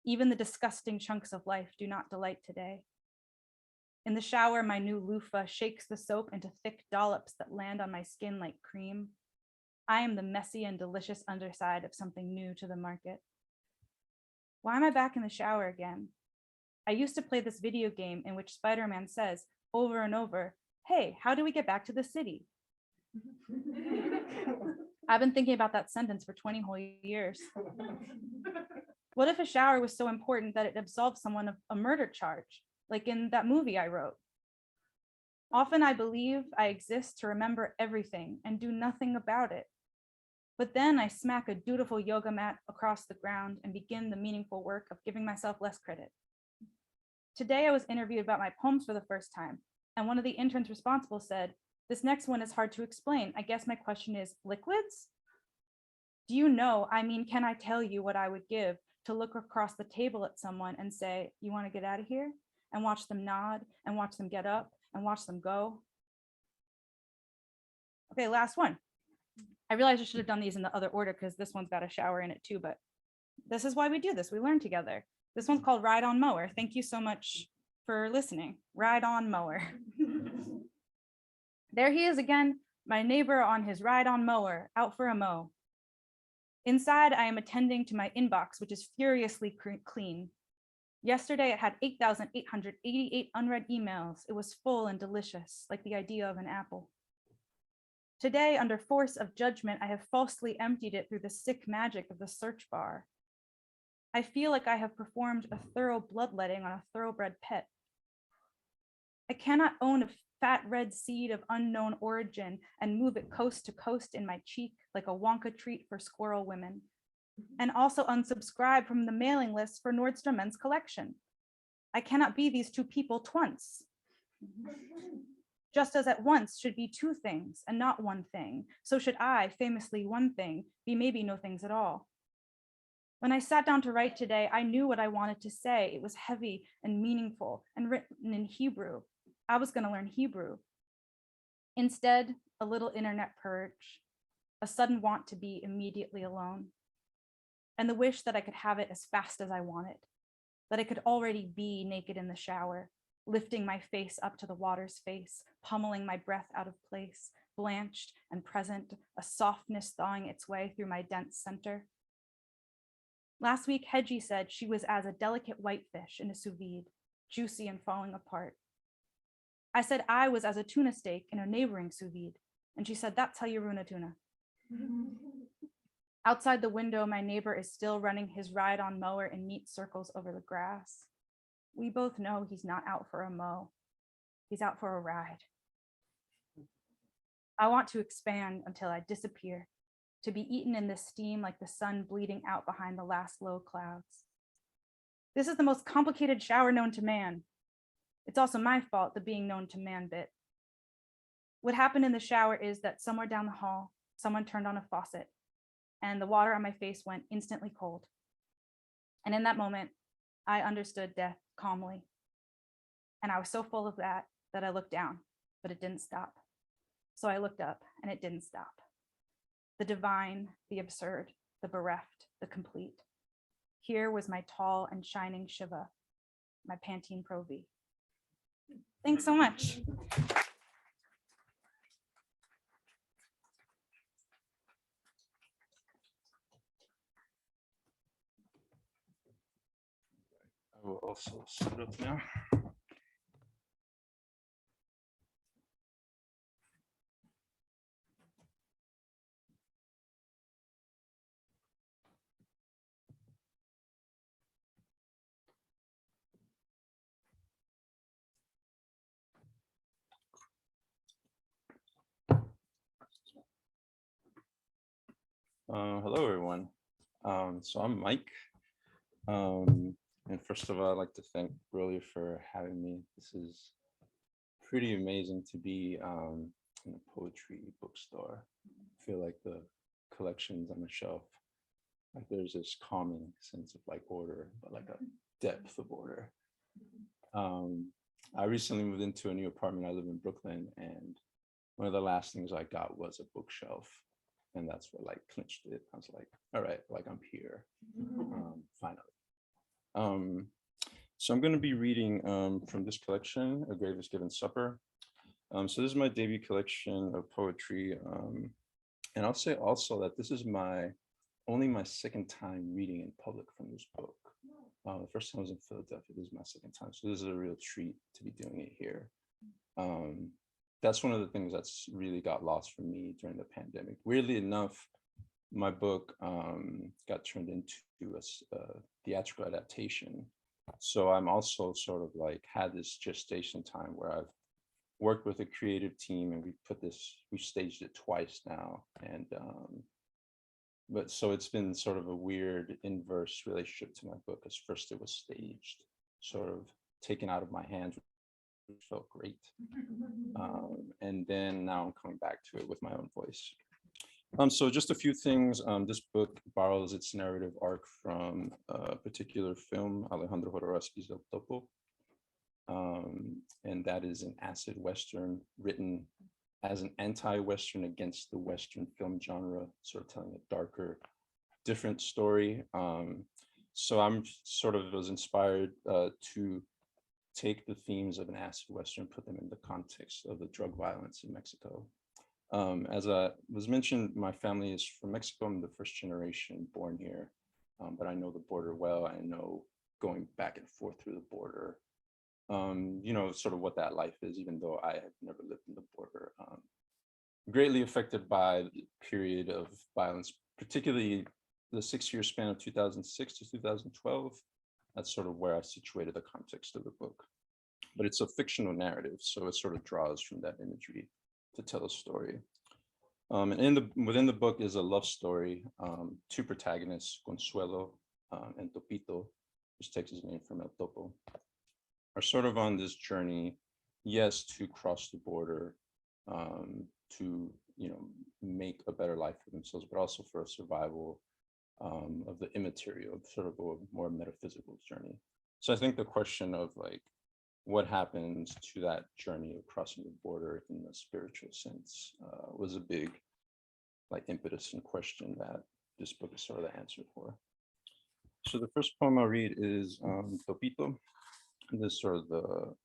Even the disgusting chunks of life do not delight today. In the shower, my new loofah shakes the soap into thick dollops that land on my skin like cream. I am the messy and delicious underside of something new to the market. Why am I back in the shower again? I used to play this video game in which Spider-Man says over and over, hey, how do we get back to the city? I've been thinking about that sentence for 20 whole years. What if a shower was so important that it absolved someone of a murder charge, like in that movie I wrote? Often I believe I exist to remember everything and do nothing about it. But then I smack a dutiful yoga mat across the ground and begin the meaningful work of giving myself less credit. Today I was interviewed about my poems for the first time, and one of the interns responsible said, this next one is hard to explain. I guess my question is, liquids? Do you know, I mean, can I tell you what I would give to look across the table at someone and say, you want to get out of here? And watch them nod and watch them get up and watch them go. Okay, last one. I realized I should have done these in the other order because this one's got a shower in it too, but this is why we do this. We learn together. This one's called Ride on Mower. Thank you so much for listening. Ride on Mower. There he is again, my neighbor on his ride on mower, out for a mow. Inside, I am attending to my inbox, which is furiously clean. Yesterday, it had 8,888 unread emails. It was full and delicious, like the idea of an apple. Today, under force of judgment, I have falsely emptied it through the sick magic of the search bar. I feel like I have performed a thorough bloodletting on a thoroughbred pet. I cannot own a fat red seed of unknown origin and move it coast to coast in my cheek like a Wonka treat for squirrel women, and also unsubscribe from the mailing list for Nordstrom Men's Collection. I cannot be these two people twice. Just as at once should be two things and not one thing, so should I, famously one thing, be maybe no things at all. When I sat down to write today, I knew what I wanted to say. It was heavy and meaningful and written in Hebrew. I was going to learn Hebrew. Instead, a little internet purge, a sudden want to be immediately alone, and the wish that I could have it as fast as I wanted, that I could already be naked in the shower, lifting my face up to the water's face, pummeling my breath out of place, blanched and present, a softness thawing its way through my dense center. Last week, Hedgie said she was as a delicate whitefish in a sous vide, juicy and falling apart. I said I was as a tuna steak in a neighboring sous vide, and she said, that's how you ruin a tuna. Outside the window, my neighbor is still running his ride-on mower in neat circles over the grass. We both know he's not out for a mow. He's out for a ride. I want to expand until I disappear, to be eaten in the steam like the sun bleeding out behind the last low clouds. This is the most complicated shower known to man. It's also my fault, the being known to man bit. What happened in the shower is that somewhere down the hall, someone turned on a faucet and the water on my face went instantly cold. And in that moment, I understood death calmly. And I was so full of that I looked down, but it didn't stop. So I looked up and it didn't stop. The divine, the absurd, the bereft, the complete. Here was my tall and shining Shiva, my Pantene Pro V. Thanks so much.
I will also sit up now. Hello, everyone. So I'm Mike. And first of all, I'd like to thank Grolier for having me. This is pretty amazing to be in a poetry bookstore. I feel like the collections on the shelf, like there's this calming sense of like order, but like a depth of order. I recently moved into a new apartment. I live in Brooklyn, and one of the last things I got was a bookshelf. And that's what like clinched it. I was like, all right, like I'm here, finally. So I'm going to be reading from this collection, A Grave is Given Supper. So this is my debut collection of poetry. And I'll say also that this is only my second time reading in public from this book. The first time I was in Philadelphia. This is my second time. So this is a real treat to be doing it here. That's one of the things that's really got lost for me during the pandemic. Weirdly enough, my book got turned into a theatrical adaptation. So I'm also sort of like had this gestation time where I've worked with a creative team, and we've staged it twice now. And but so it's been sort of a weird inverse relationship to my book, because first it was staged, sort of taken out of my hands, which felt great. And then now I'm coming back to it with my own voice. So just a few things. This book borrows its narrative arc from a particular film, Alejandro Jodorowsky's El Topo. And that is an acid Western written as an anti-Western against the Western film genre, sort of telling a darker, different story. So I'm sort of was inspired to take the themes of an acid Western, put them in the context of the drug violence in Mexico. As was mentioned, my family is from Mexico. I'm the first generation born here, but I know the border well. I know going back and forth through the border, you know, sort of what that life is, even though I have never lived in the border. greatly affected by the period of violence, particularly the 6-year span of 2006 to 2012. That's sort of where I situated the context of the book. But it's a fictional narrative, so it sort of draws from that imagery to tell a story. And within the book is a love story. Two protagonists, Consuelo and Topito, which takes his name from El Topo, are sort of on this journey, yes, to cross the border, to make a better life for themselves, but also for a survival of the immaterial, sort of a more metaphysical journey. So I think the question of like, what happens to that journey of crossing the border in a spiritual sense was a big like impetus and question that this book is sort of the answer for. So the first poem I'll read is Topito. This is sort of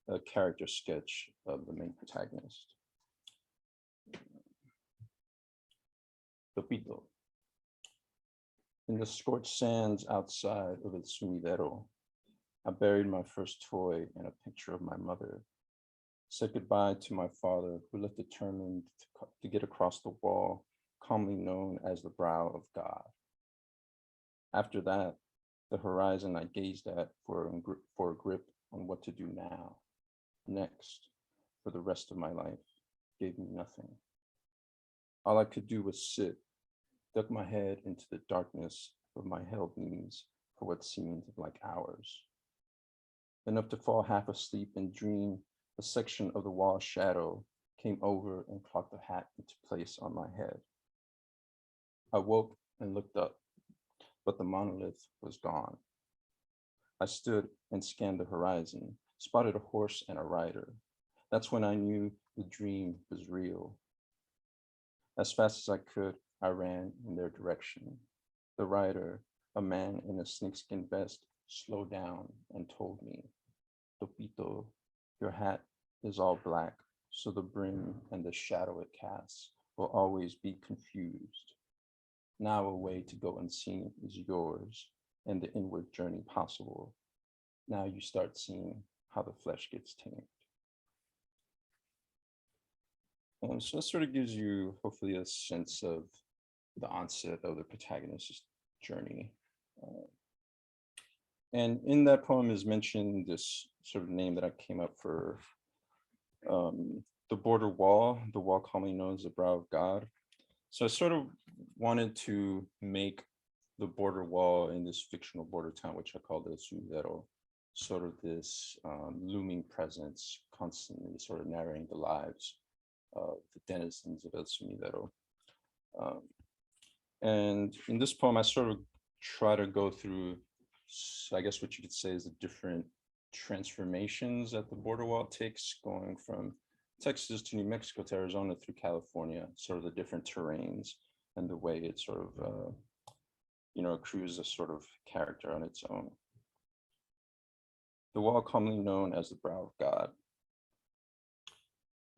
the character sketch of the main protagonist. Topito. In the scorched sands outside of El Sumidero, I buried my first toy and a picture of my mother. Said goodbye to my father, who looked determined to get across the wall, calmly known as the brow of God. After that, the horizon I gazed at for a grip on what to do now. Next, for the rest of my life, gave me nothing. All I could do was sit, duck my head into the darkness of my held knees for what seemed like hours. Enough to fall half asleep and dream a section of the wall shadow came over and clocked the hat into place on my head. I woke and looked up, but the monolith was gone. I stood and scanned the horizon, spotted a horse and a rider. That's when I knew the dream was real. As fast as I could, I ran in their direction. The rider, a man in a snakeskin vest, slowed down and told me, Topito, your hat is all black, so the brim and the shadow it casts will always be confused. Now a way to go unseen is yours and the inward journey possible. Now you start seeing how the flesh gets tamed. So that sort of gives you hopefully a sense of the onset of the protagonist's journey. And in that poem is mentioned this sort of name that I came up for the border wall, the wall commonly known as the brow of God. So I sort of wanted to make the border wall in this fictional border town, which I called El Sumidero, sort of this looming presence, constantly sort of narrating the lives of the denizens of El Sumidero. And in this poem, I sort of try to go through, I guess what you could say is the different transformations that the border wall takes, going from Texas to New Mexico to Arizona through California, sort of the different terrains and the way it sort of, accrues a sort of character on its own. The wall commonly known as the brow of God.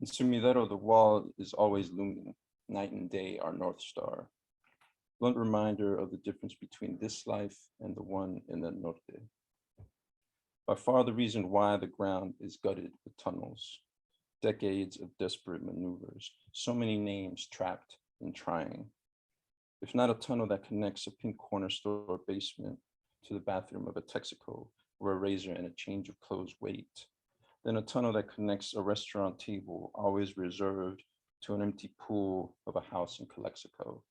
In Sumidero, the wall is always looming, night and day our North Star. Blunt reminder of the difference between this life and the one in the Norte. By far the reason why the ground is gutted with tunnels, decades of desperate maneuvers, so many names trapped in trying. If not a tunnel that connects a pink corner store basement to the bathroom of a Texaco where a razor and a change of clothes wait, then a tunnel that connects a restaurant table always reserved to an empty pool of a house in Calexico.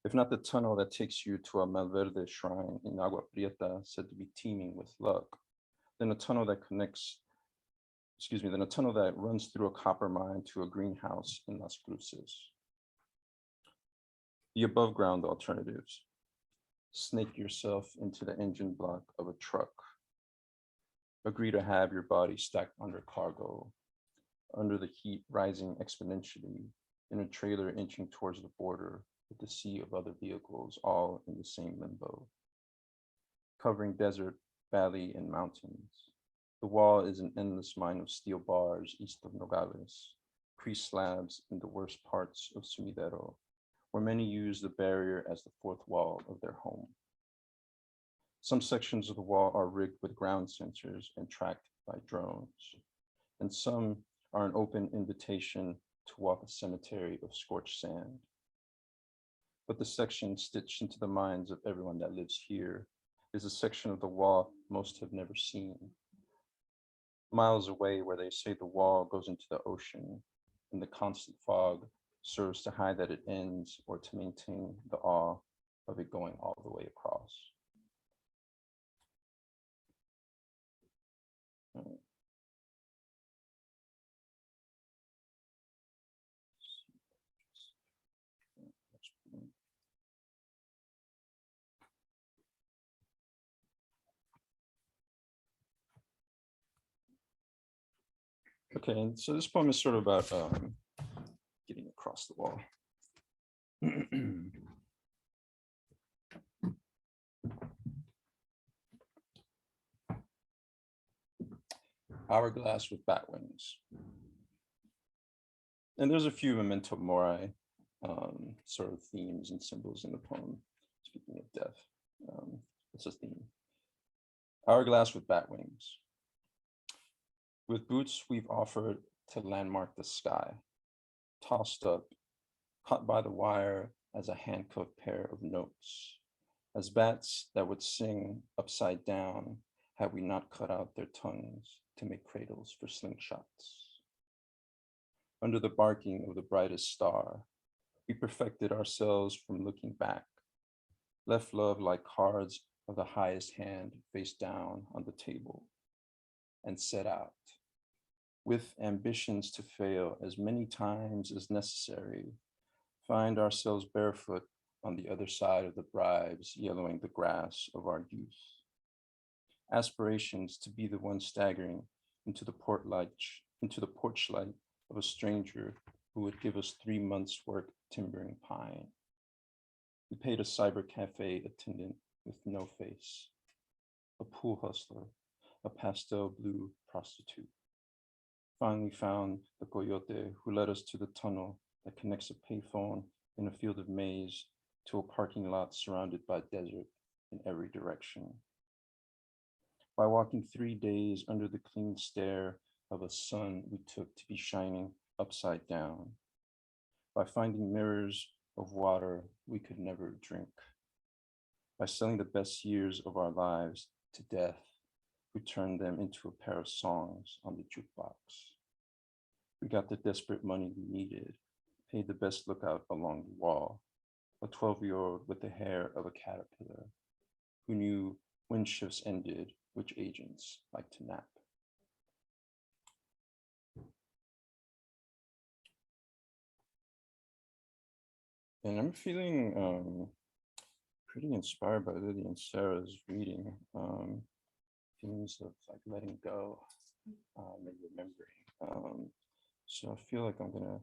If not the tunnel that takes you to a Malverde shrine in Agua Prieta said to be teeming with luck, then a tunnel that runs through a copper mine to a greenhouse in Las Cruces. The above ground alternatives. Snake yourself into the engine block of a truck. Agree to have your body stacked under cargo, under the heat rising exponentially, in a trailer inching towards the border with the sea of other vehicles, all in the same limbo. Covering desert, valley, and mountains. The wall is an endless mine of steel bars east of Nogales, creased slabs in the worst parts of Sumidero, where many use the barrier as the fourth wall of their home. Some sections of the wall are rigged with ground sensors and tracked by drones, and some are an open invitation to walk a cemetery of scorched sand. But the section stitched into the minds of everyone that lives here is a section of the wall most have never seen. Miles away where they say the wall goes into the ocean and the constant fog serves to hide that it ends or to maintain the awe of it going all the way across. Okay, and so this poem is sort of about getting across the wall. Hourglass with bat wings. And there's a few memento mori sort of themes and symbols in the poem, speaking of death. It's a theme. Hourglass with bat wings. With boots we've offered to landmark the sky, tossed up, caught by the wire as a handcuffed pair of notes, as bats that would sing upside down had we not cut out their tongues to make cradles for slingshots. Under the barking of the brightest star, we perfected ourselves from looking back, left love like cards of the highest hand face down on the table, and set out, with ambitions to fail as many times as necessary, find ourselves barefoot on the other side of the bribes yellowing the grass of our youth. Aspirations to be the one staggering into the porch light of a stranger who would give us 3 months' work timbering pine. We paid a cyber cafe attendant with no face, a pool hustler, a pastel blue prostitute. Finally found the coyote who led us to the tunnel that connects a payphone in a field of maize to a parking lot surrounded by desert in every direction. By walking 3 days under the clean stare of a sun we took to be shining upside down. By finding mirrors of water we could never drink. By selling the best years of our lives to death, we turned them into a pair of songs on the jukebox. We got the desperate money we needed, paid the best lookout along the wall, a 12-year-old with the hair of a caterpillar, who knew when shifts ended, which agents like to nap. And I'm feeling pretty inspired by Lily and Sarah's reading. Themes of like letting go and remembering. So I feel like I'm gonna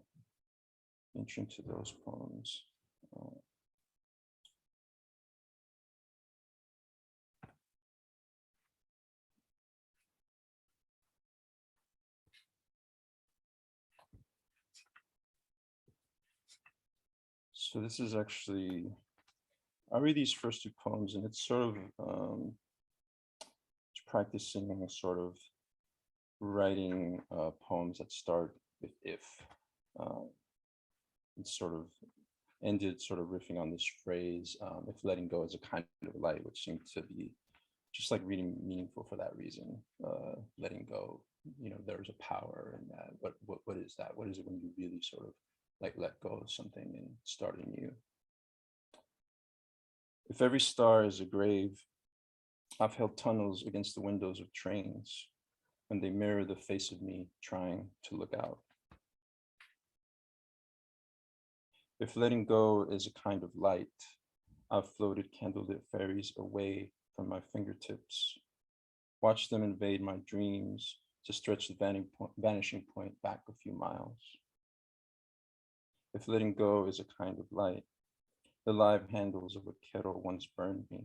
enter into those poems. So this is actually, I'll read these first 2 poems, and it's sort of practicing sort of writing poems that start with if. And sort of ended sort of riffing on this phrase, if letting go is a kind of light, which seemed to be just like reading meaningful for that reason. Letting go, you know, there's a power in that. What is that? What is it when you really sort of like let go of something and start anew? If every star is a grave, I've held tunnels against the windows of trains when they mirror the face of me trying to look out. If letting go is a kind of light, I've floated candlelit ferries away from my fingertips, watched them invade my dreams to stretch the vanishing point back a few miles. If letting go is a kind of light, the live handles of a kettle once burned me.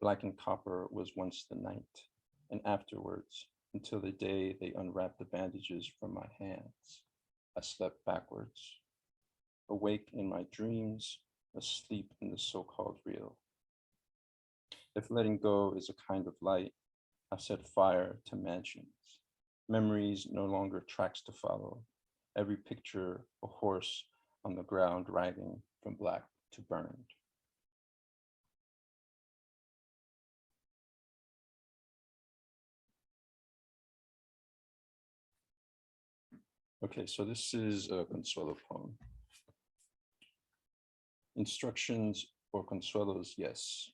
Black and copper was once the night, and afterwards, until the day they unwrapped the bandages from my hands, I slept backwards, awake in my dreams, asleep in the so-called real. If letting go is a kind of light, I've set fire to mansions, memories no longer tracks to follow, every picture a horse on the ground riding from black to burned. Okay, so this is a Consuelo poem. Instructions or Consuelo's yes.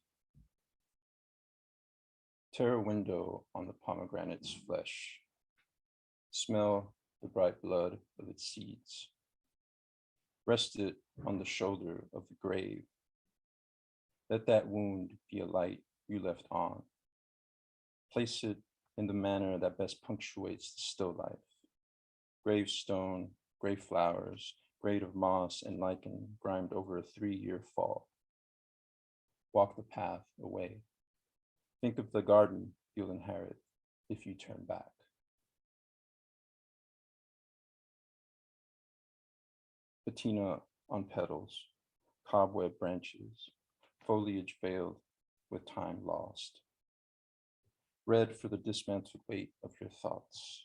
Tear a window on the pomegranate's flesh. Smell the bright blood of its seeds. Rest it on the shoulder of the grave. Let that wound be a light you left on. Place it in the manner that best punctuates the still life. Gravestone, gray flowers, grade of moss and lichen grimed over a 3-year fall. Walk the path away. Think of the garden you'll inherit if you turn back. Patina on petals, cobweb branches, foliage veiled with time lost. Red for the dismantled weight of your thoughts.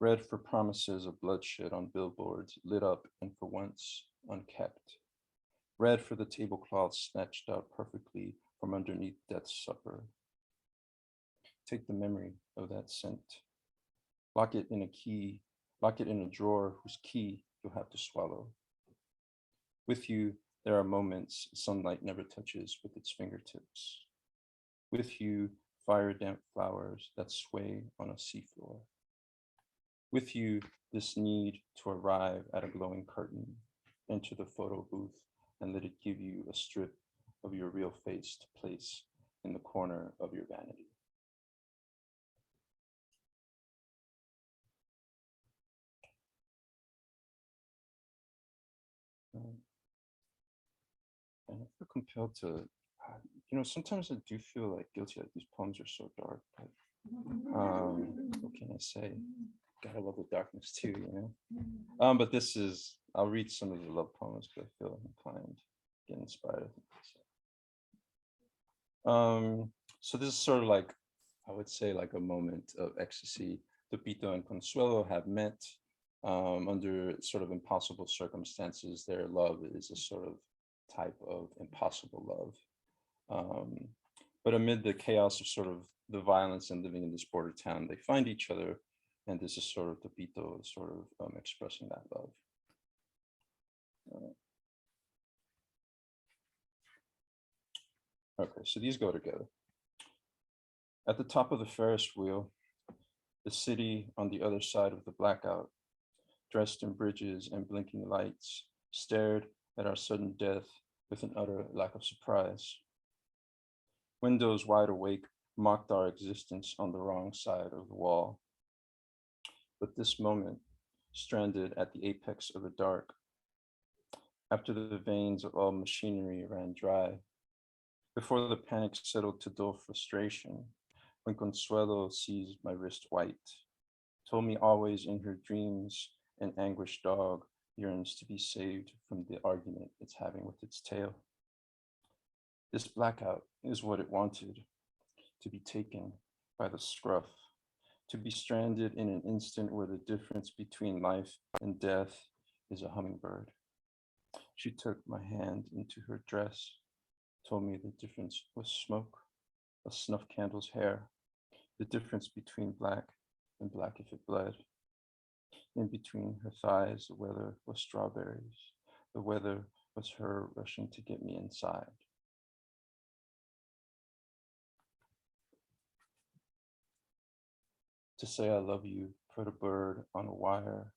Red for promises of bloodshed on billboards lit up and for once unkept. Red for the tablecloths snatched out perfectly from underneath death's supper. Take the memory of that scent. Lock it in a drawer whose key you'll have to swallow. With you, there are moments sunlight never touches with its fingertips. With you, fire damp flowers that sway on a seafloor. With you, this need to arrive at a glowing curtain, enter the photo booth, and let it give you a strip of your real face to place in the corner of your vanity. And I feel compelled to, sometimes I do feel like guilty, like these poems are so dark, but what can I say? Gotta love the darkness too, But this is, I'll read some of the love poems because I feel inclined, get inspired. So this is sort of like, I would say like a moment of ecstasy. Pepito and Consuelo have met under sort of impossible circumstances. Their love is a sort of type of impossible love. But amid the chaos of sort of the violence and living in this border town, they find each other. And this is sort of Pepito sort of expressing that love. Okay, so these go together. At the top of the Ferris wheel, the city on the other side of the blackout, dressed in bridges and blinking lights, stared at our sudden death with an utter lack of surprise. Windows wide awake mocked our existence on the wrong side of the wall. But this moment, stranded at the apex of the dark, after the veins of all machinery ran dry, before the panic settled to dull frustration, when Consuelo sees my wrist white, told me always in her dreams an anguished dog yearns to be saved from the argument it's having with its tail. This blackout is what it wanted, to be taken by the scruff, to be stranded in an instant where the difference between life and death is a hummingbird. She took my hand into her dress, told me the difference was smoke, a snuff candle's hair, the difference between black and black if it bled. In between her thighs, the weather was strawberries. The weather was her rushing to get me inside. To say I love you put a bird on a wire,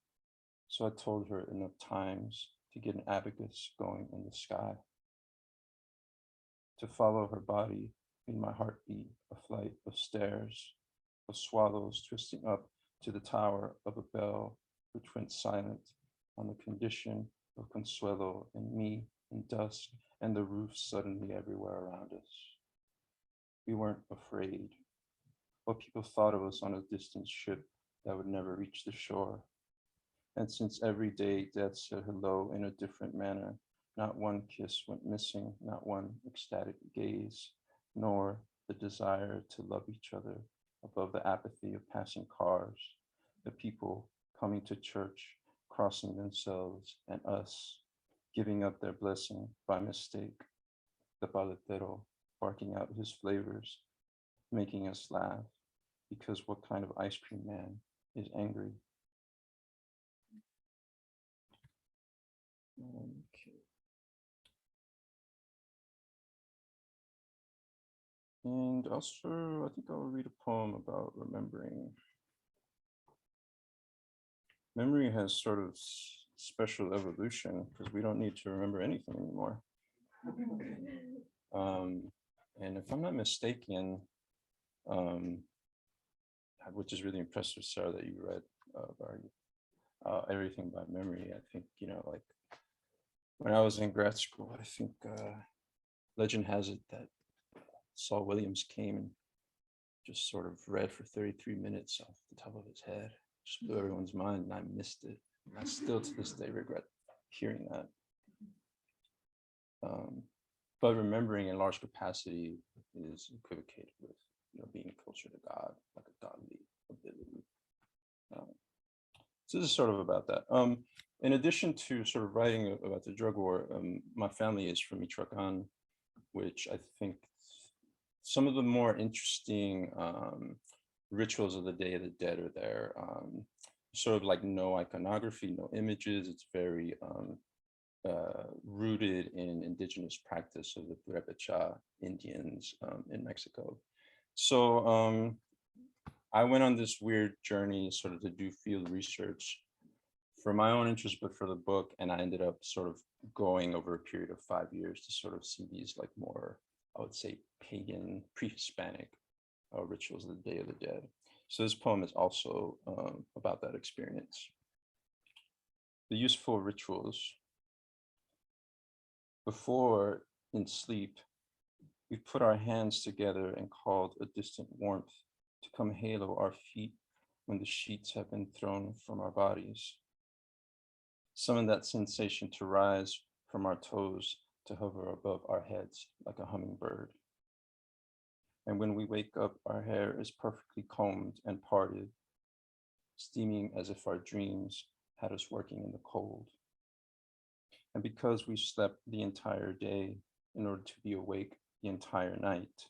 so I told her enough times to get an abacus going in the sky. To follow her body in my heartbeat, a flight of stairs, of swallows twisting up to the tower of a bell which went silent on the condition of Consuelo and me in dusk and the roof suddenly everywhere around us. We weren't afraid. What people thought of us on a distant ship that would never reach the shore. And since every day death said hello in a different manner, not one kiss went missing, not one ecstatic gaze, nor the desire to love each other above the apathy of passing cars, the people coming to church, crossing themselves and us, giving up their blessing by mistake. The paletero barking out his flavors, making us laugh, because what kind of ice cream man is angry? Okay. And also, I think I'll read a poem about remembering. Memory has sort of special evolution because we don't need to remember anything anymore. And if I'm not mistaken, which is really impressive, Sarah, that you read everything by memory. I think, like when I was in grad school, I think legend has it that Saul Williams came and just sort of read for 33 minutes off the top of his head. Just blew everyone's mind, and I missed it. I still to this day regret hearing that. But remembering in large capacity is equivocated with, being closer to God, like a godly ability. So this is sort of about that. In addition to sort of writing about the drug war, my family is from Michoacan, which I think some of the more interesting rituals of the Day of the Dead are there. Sort of like no iconography, no images. It's very rooted in indigenous practice of the Purépecha Indians in Mexico. So I went on this weird journey sort of to do field research for my own interest, but for the book. And I ended up sort of going over a period of 5 years to sort of see these like more, I would say, pagan, pre-Hispanic rituals of the Day of the Dead. So this poem is also about that experience. The useful rituals. Before, in sleep, we put our hands together and called a distant warmth to come halo our feet when the sheets have been thrown from our bodies. Summon that sensation to rise from our toes to hover above our heads like a hummingbird. And when we wake up, our hair is perfectly combed and parted, steaming as if our dreams had us working in the cold. And because we slept the entire day in order to be awake the entire night,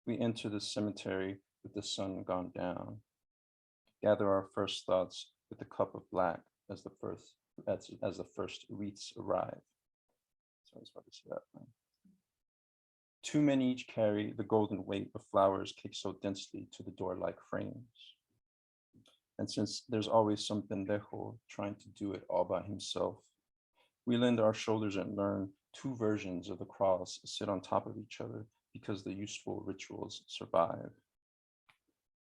we enter the cemetery with the sun gone down, gather our first thoughts with the cup of black as the first wreaths arrive. So I was about to say that. Too many each carry the golden weight of flowers caked so densely to the door-like frames. And since there's always some pendejo trying to do it all by himself, we lend our shoulders and learn two versions of the cross sit on top of each other because the useful rituals survive.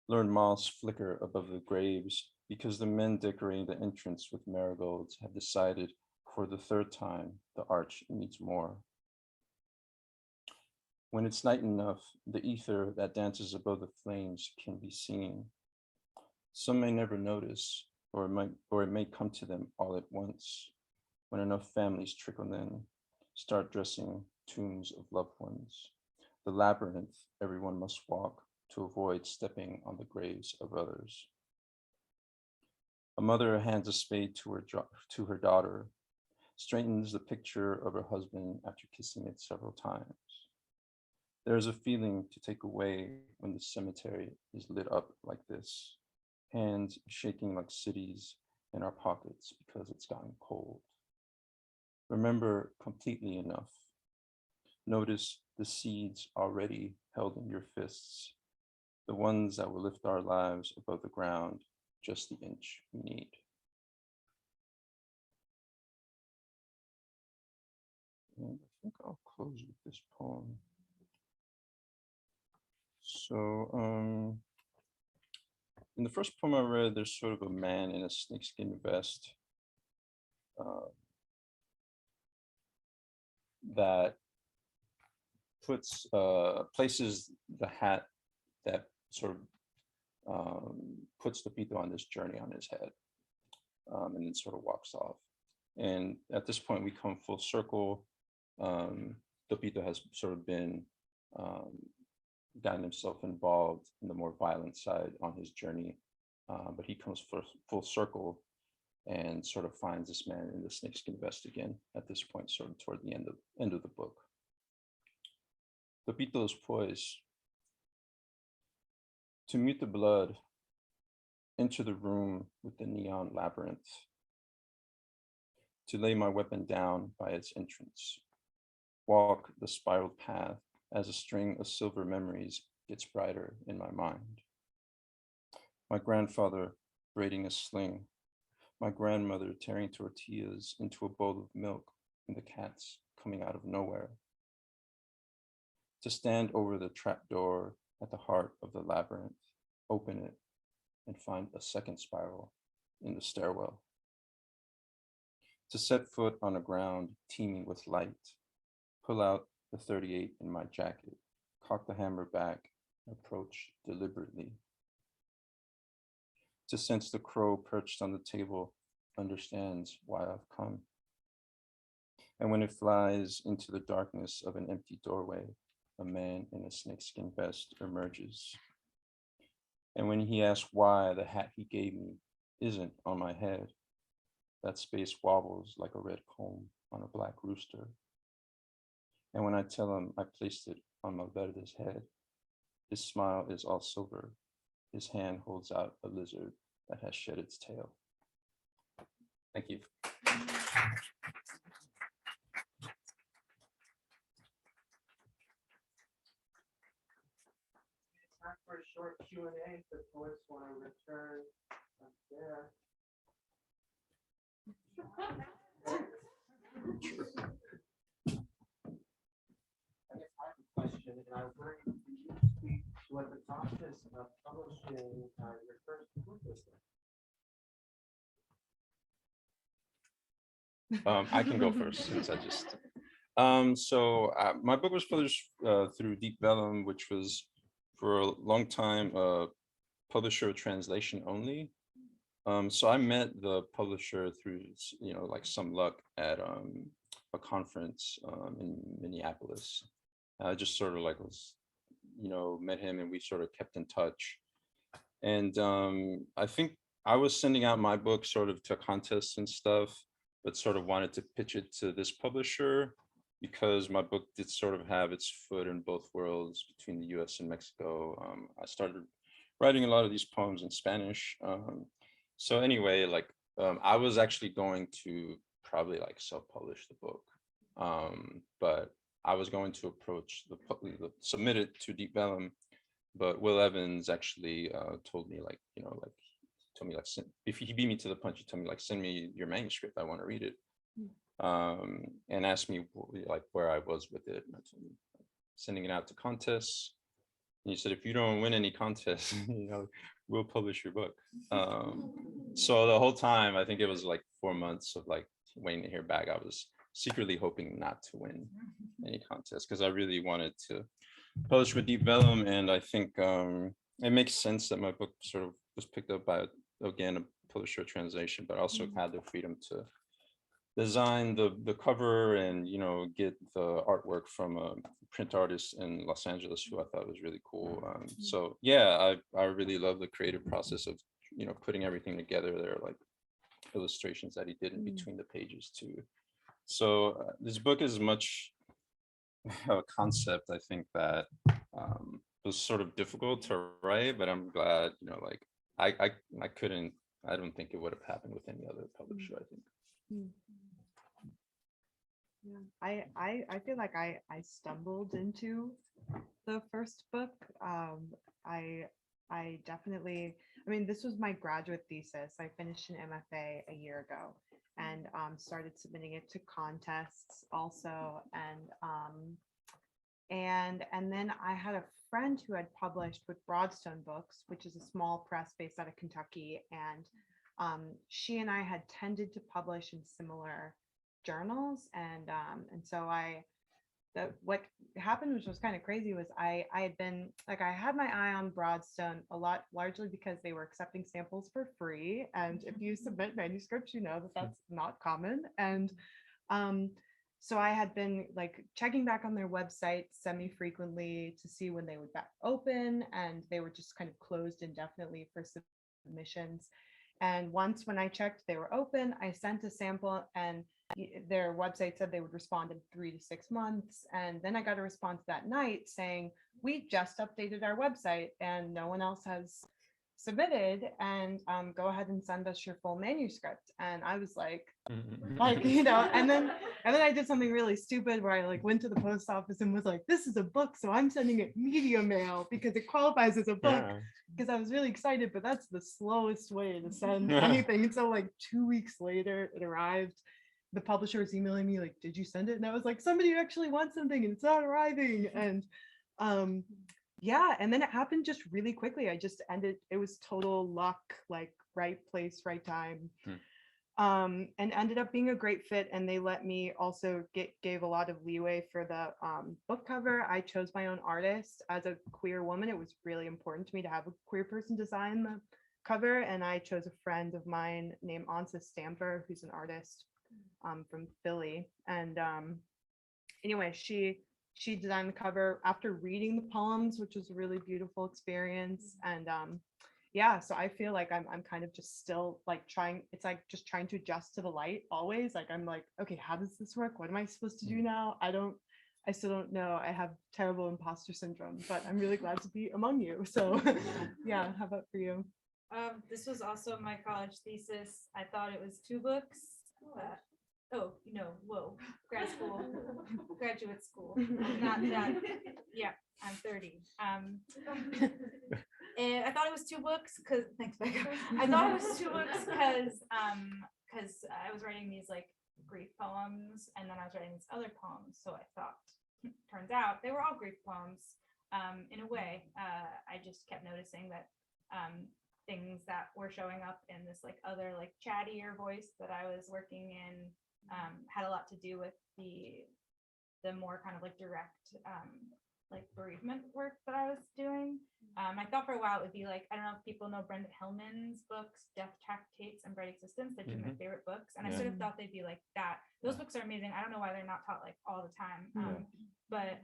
Learn moths flicker above the graves because the men decorating the entrance with marigolds have decided for the third time the arch needs more. When it's night enough, the ether that dances above the flames can be seen. Some may never notice, or it may come to them all at once. When enough families trickle in, start dressing tombs of loved ones. The labyrinth everyone must walk to avoid stepping on the graves of others. A mother hands a spade to her daughter, straightens the picture of her husband after kissing it several times. There is a feeling to take away when the cemetery is lit up like this, hands shaking like cities in our pockets because it's gotten cold. Remember completely enough. Notice the seeds already held in your fists, the ones that will lift our lives above the ground just the inch we need. And I think I'll close with this poem. So, in the first poem I read, there's sort of a man in a snakeskin vest that places the hat that sort of puts Topito on this journey on his head, and then sort of walks off. And at this point, we come full circle. Topito has sort of been gotten himself involved in the more violent side on his journey, but he comes full circle and sort of finds this man in the snakeskin vest again at this point, sort of toward the end of the book. Pepito's poise. To mute the blood, enter the room with the neon labyrinth. To lay my weapon down by its entrance. Walk the spiraled path as a string of silver memories gets brighter in my mind. My grandfather braiding a sling. My grandmother tearing tortillas into a bowl of milk and the cats coming out of nowhere. To stand over the trapdoor at the heart of the labyrinth, open it, and find a second spiral in the stairwell. To set foot on a ground teeming with light, pull out the 38 in my jacket, cock the hammer back, approach deliberately. To sense the crow perched on the table understands why I've come. And when it flies into the darkness of an empty doorway, a man in a snakeskin vest emerges. And when he asks why the hat he gave me isn't on my head, that space wobbles like a red comb on a black rooster. And when I tell him I placed it on Malverde's head, his smile is all silver. His hand holds out a lizard that has shed its tail. Thank you.
Time for a short Q&A if the poets want to return up there. I guess I have a question, and I was wondering if you could speak to what the process of publishing your first book was like.
I can go first since I just. My book was published through Deep Vellum, which was for a long time a publisher of translation only. So I met the publisher through, like some luck at a conference in Minneapolis. I just sort of like was, met him and we sort of kept in touch. And I think I was sending out my book sort of to contests and stuff, but sort of wanted to pitch it to this publisher because my book did sort of have its foot in both worlds between the US and Mexico. I started writing a lot of these poems in Spanish. So anyway, I was actually going to probably like self-publish the book, but I was going to approach submit it to Deep Vellum, but Will Evans actually told me if he beat me to the punch, he told me send me your manuscript, I want to read it, and asked me where I was with it. And I told him, sending it out to contests. And he said, if you don't win any contests, we'll publish your book. So the whole time, I think it was 4 months of waiting to hear back. I was secretly hoping not to win any contest because I really wanted to publish with Deep Vellum. And I think it makes sense that my book sort of was picked up by, again, a publisher translation, but also had the freedom to design the cover and get the artwork from a print artist in Los Angeles who I thought was really cool. So yeah, I really love the creative process of putting everything together. There are illustrations that he did in between the pages too. So this book is much a concept, I think, that was sort of difficult to write, but I'm glad I don't think it would have happened with any other publisher, I think.
Yeah, I feel like I stumbled into the first book. I definitely, this was my graduate thesis. I finished an MFA a year ago and started submitting it to contests also. And then I had a friend who had published with Broadstone Books, which is a small press based out of Kentucky. And she and I had tended to publish in similar journals. And so what happened, which was kind of crazy, was I had been I had my eye on Broadstone a lot, largely because they were accepting samples for free. And if you submit manuscripts, that that's not common. And so I had been checking back on their website semi-frequently to see when they would back open, and they were just kind of closed indefinitely for submissions. And once when I checked they were open, I sent a sample, and their website said they would respond in 3 to 6 months. And then I got a response that night saying, we just updated our website and no one else has submitted, and go ahead and send us your full manuscript. And I was like, and then I did something really stupid where I like went to the post office and was like, this is a book, so I'm sending it media mail because it qualifies as a book. Because I was really excited, but that's the slowest way to send anything. And so like 2 weeks later it arrived. The publisher was emailing me like, did you send it? And I was like, somebody actually wants something and it's not arriving. And yeah, and then it happened just really quickly. It was total luck, like right place, right time. And ended up being a great fit. And they let me also gave a lot of leeway for the book cover. I chose my own artist. As a queer woman, it was really important to me to have a queer person design the cover. And I chose a friend of mine named Ansa Stamper, who's an artist from Philly. And anyway, she designed the cover after reading the poems, which was a really beautiful experience. And yeah, so I feel like I'm kind of just still like trying to adjust to the light always. Like I'm like, okay, how does this work? What am I supposed to do now? I still don't know. I have terrible imposter syndrome, but I'm really glad to be among you. So yeah, how about for you?
This was also my college thesis. I thought it was 2 books. Grad school, graduate school. Not that. Yeah, I'm 30. And I thought it was 2 books because thanks, Becca. I thought it was 2 books because I was writing these like grief poems, and then I was writing these other poems. So I thought, turns out they were all grief poems. In a way, I just kept noticing that things that were showing up in this like other like chattier voice that I was working in had a lot to do with the more kind of like direct like bereavement work that I was doing. I thought for a while it would be like, I don't know if people know Brenda Hillman's books, Death Tractates and Bright Existence. They're 2 of my favorite books. And I sort of thought they'd be like that. Those books are amazing. I don't know why they're not taught like all the time. But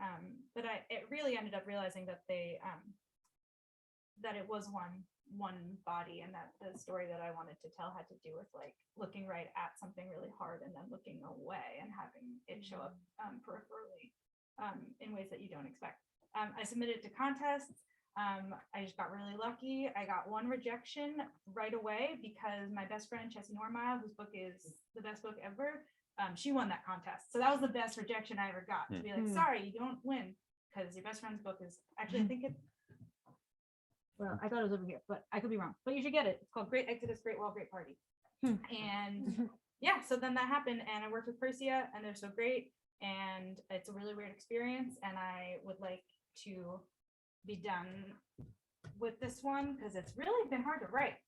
it really ended up realizing that they that it was one body, and that the story that I wanted to tell had to do with like looking right at something really hard and then looking away and having it show up peripherally in ways that you don't expect. I submitted to contests. I just got really lucky. I got 1 rejection right away because my best friend Chessie Normile, whose book is the best book ever, she won that contest. So that was the best rejection I ever got, to be like, sorry, you don't win because your best friend's book is actually, I think it. Well, I thought it was over here, but I could be wrong. But you should get it. It's called Great Exodus, Great Wall, Great Party. And yeah, so then that happened, and I worked with Persea, and they're so great, and it's a really weird experience, and I would like to be done with this one because it's really been hard to write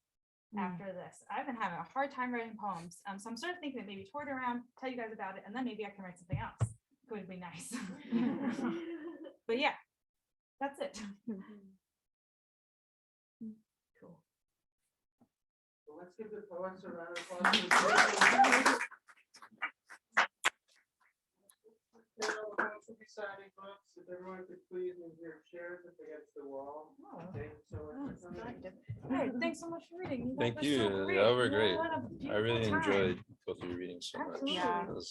after this. I've been having a hard time writing poems, so I'm sort of thinking that maybe tour it around, tell you guys about it, and then maybe I can write something else. It would be nice. But yeah, that's it. Cool.
So let's give the poets a round of applause. We'll be signing books. If everyone could please move your chairs up against the wall. Thank you so much for coming.
All right, thanks so much for reading.
Thank you. That were great. I really enjoyed both of your readings so much.
Absolutely.
Yeah.
It was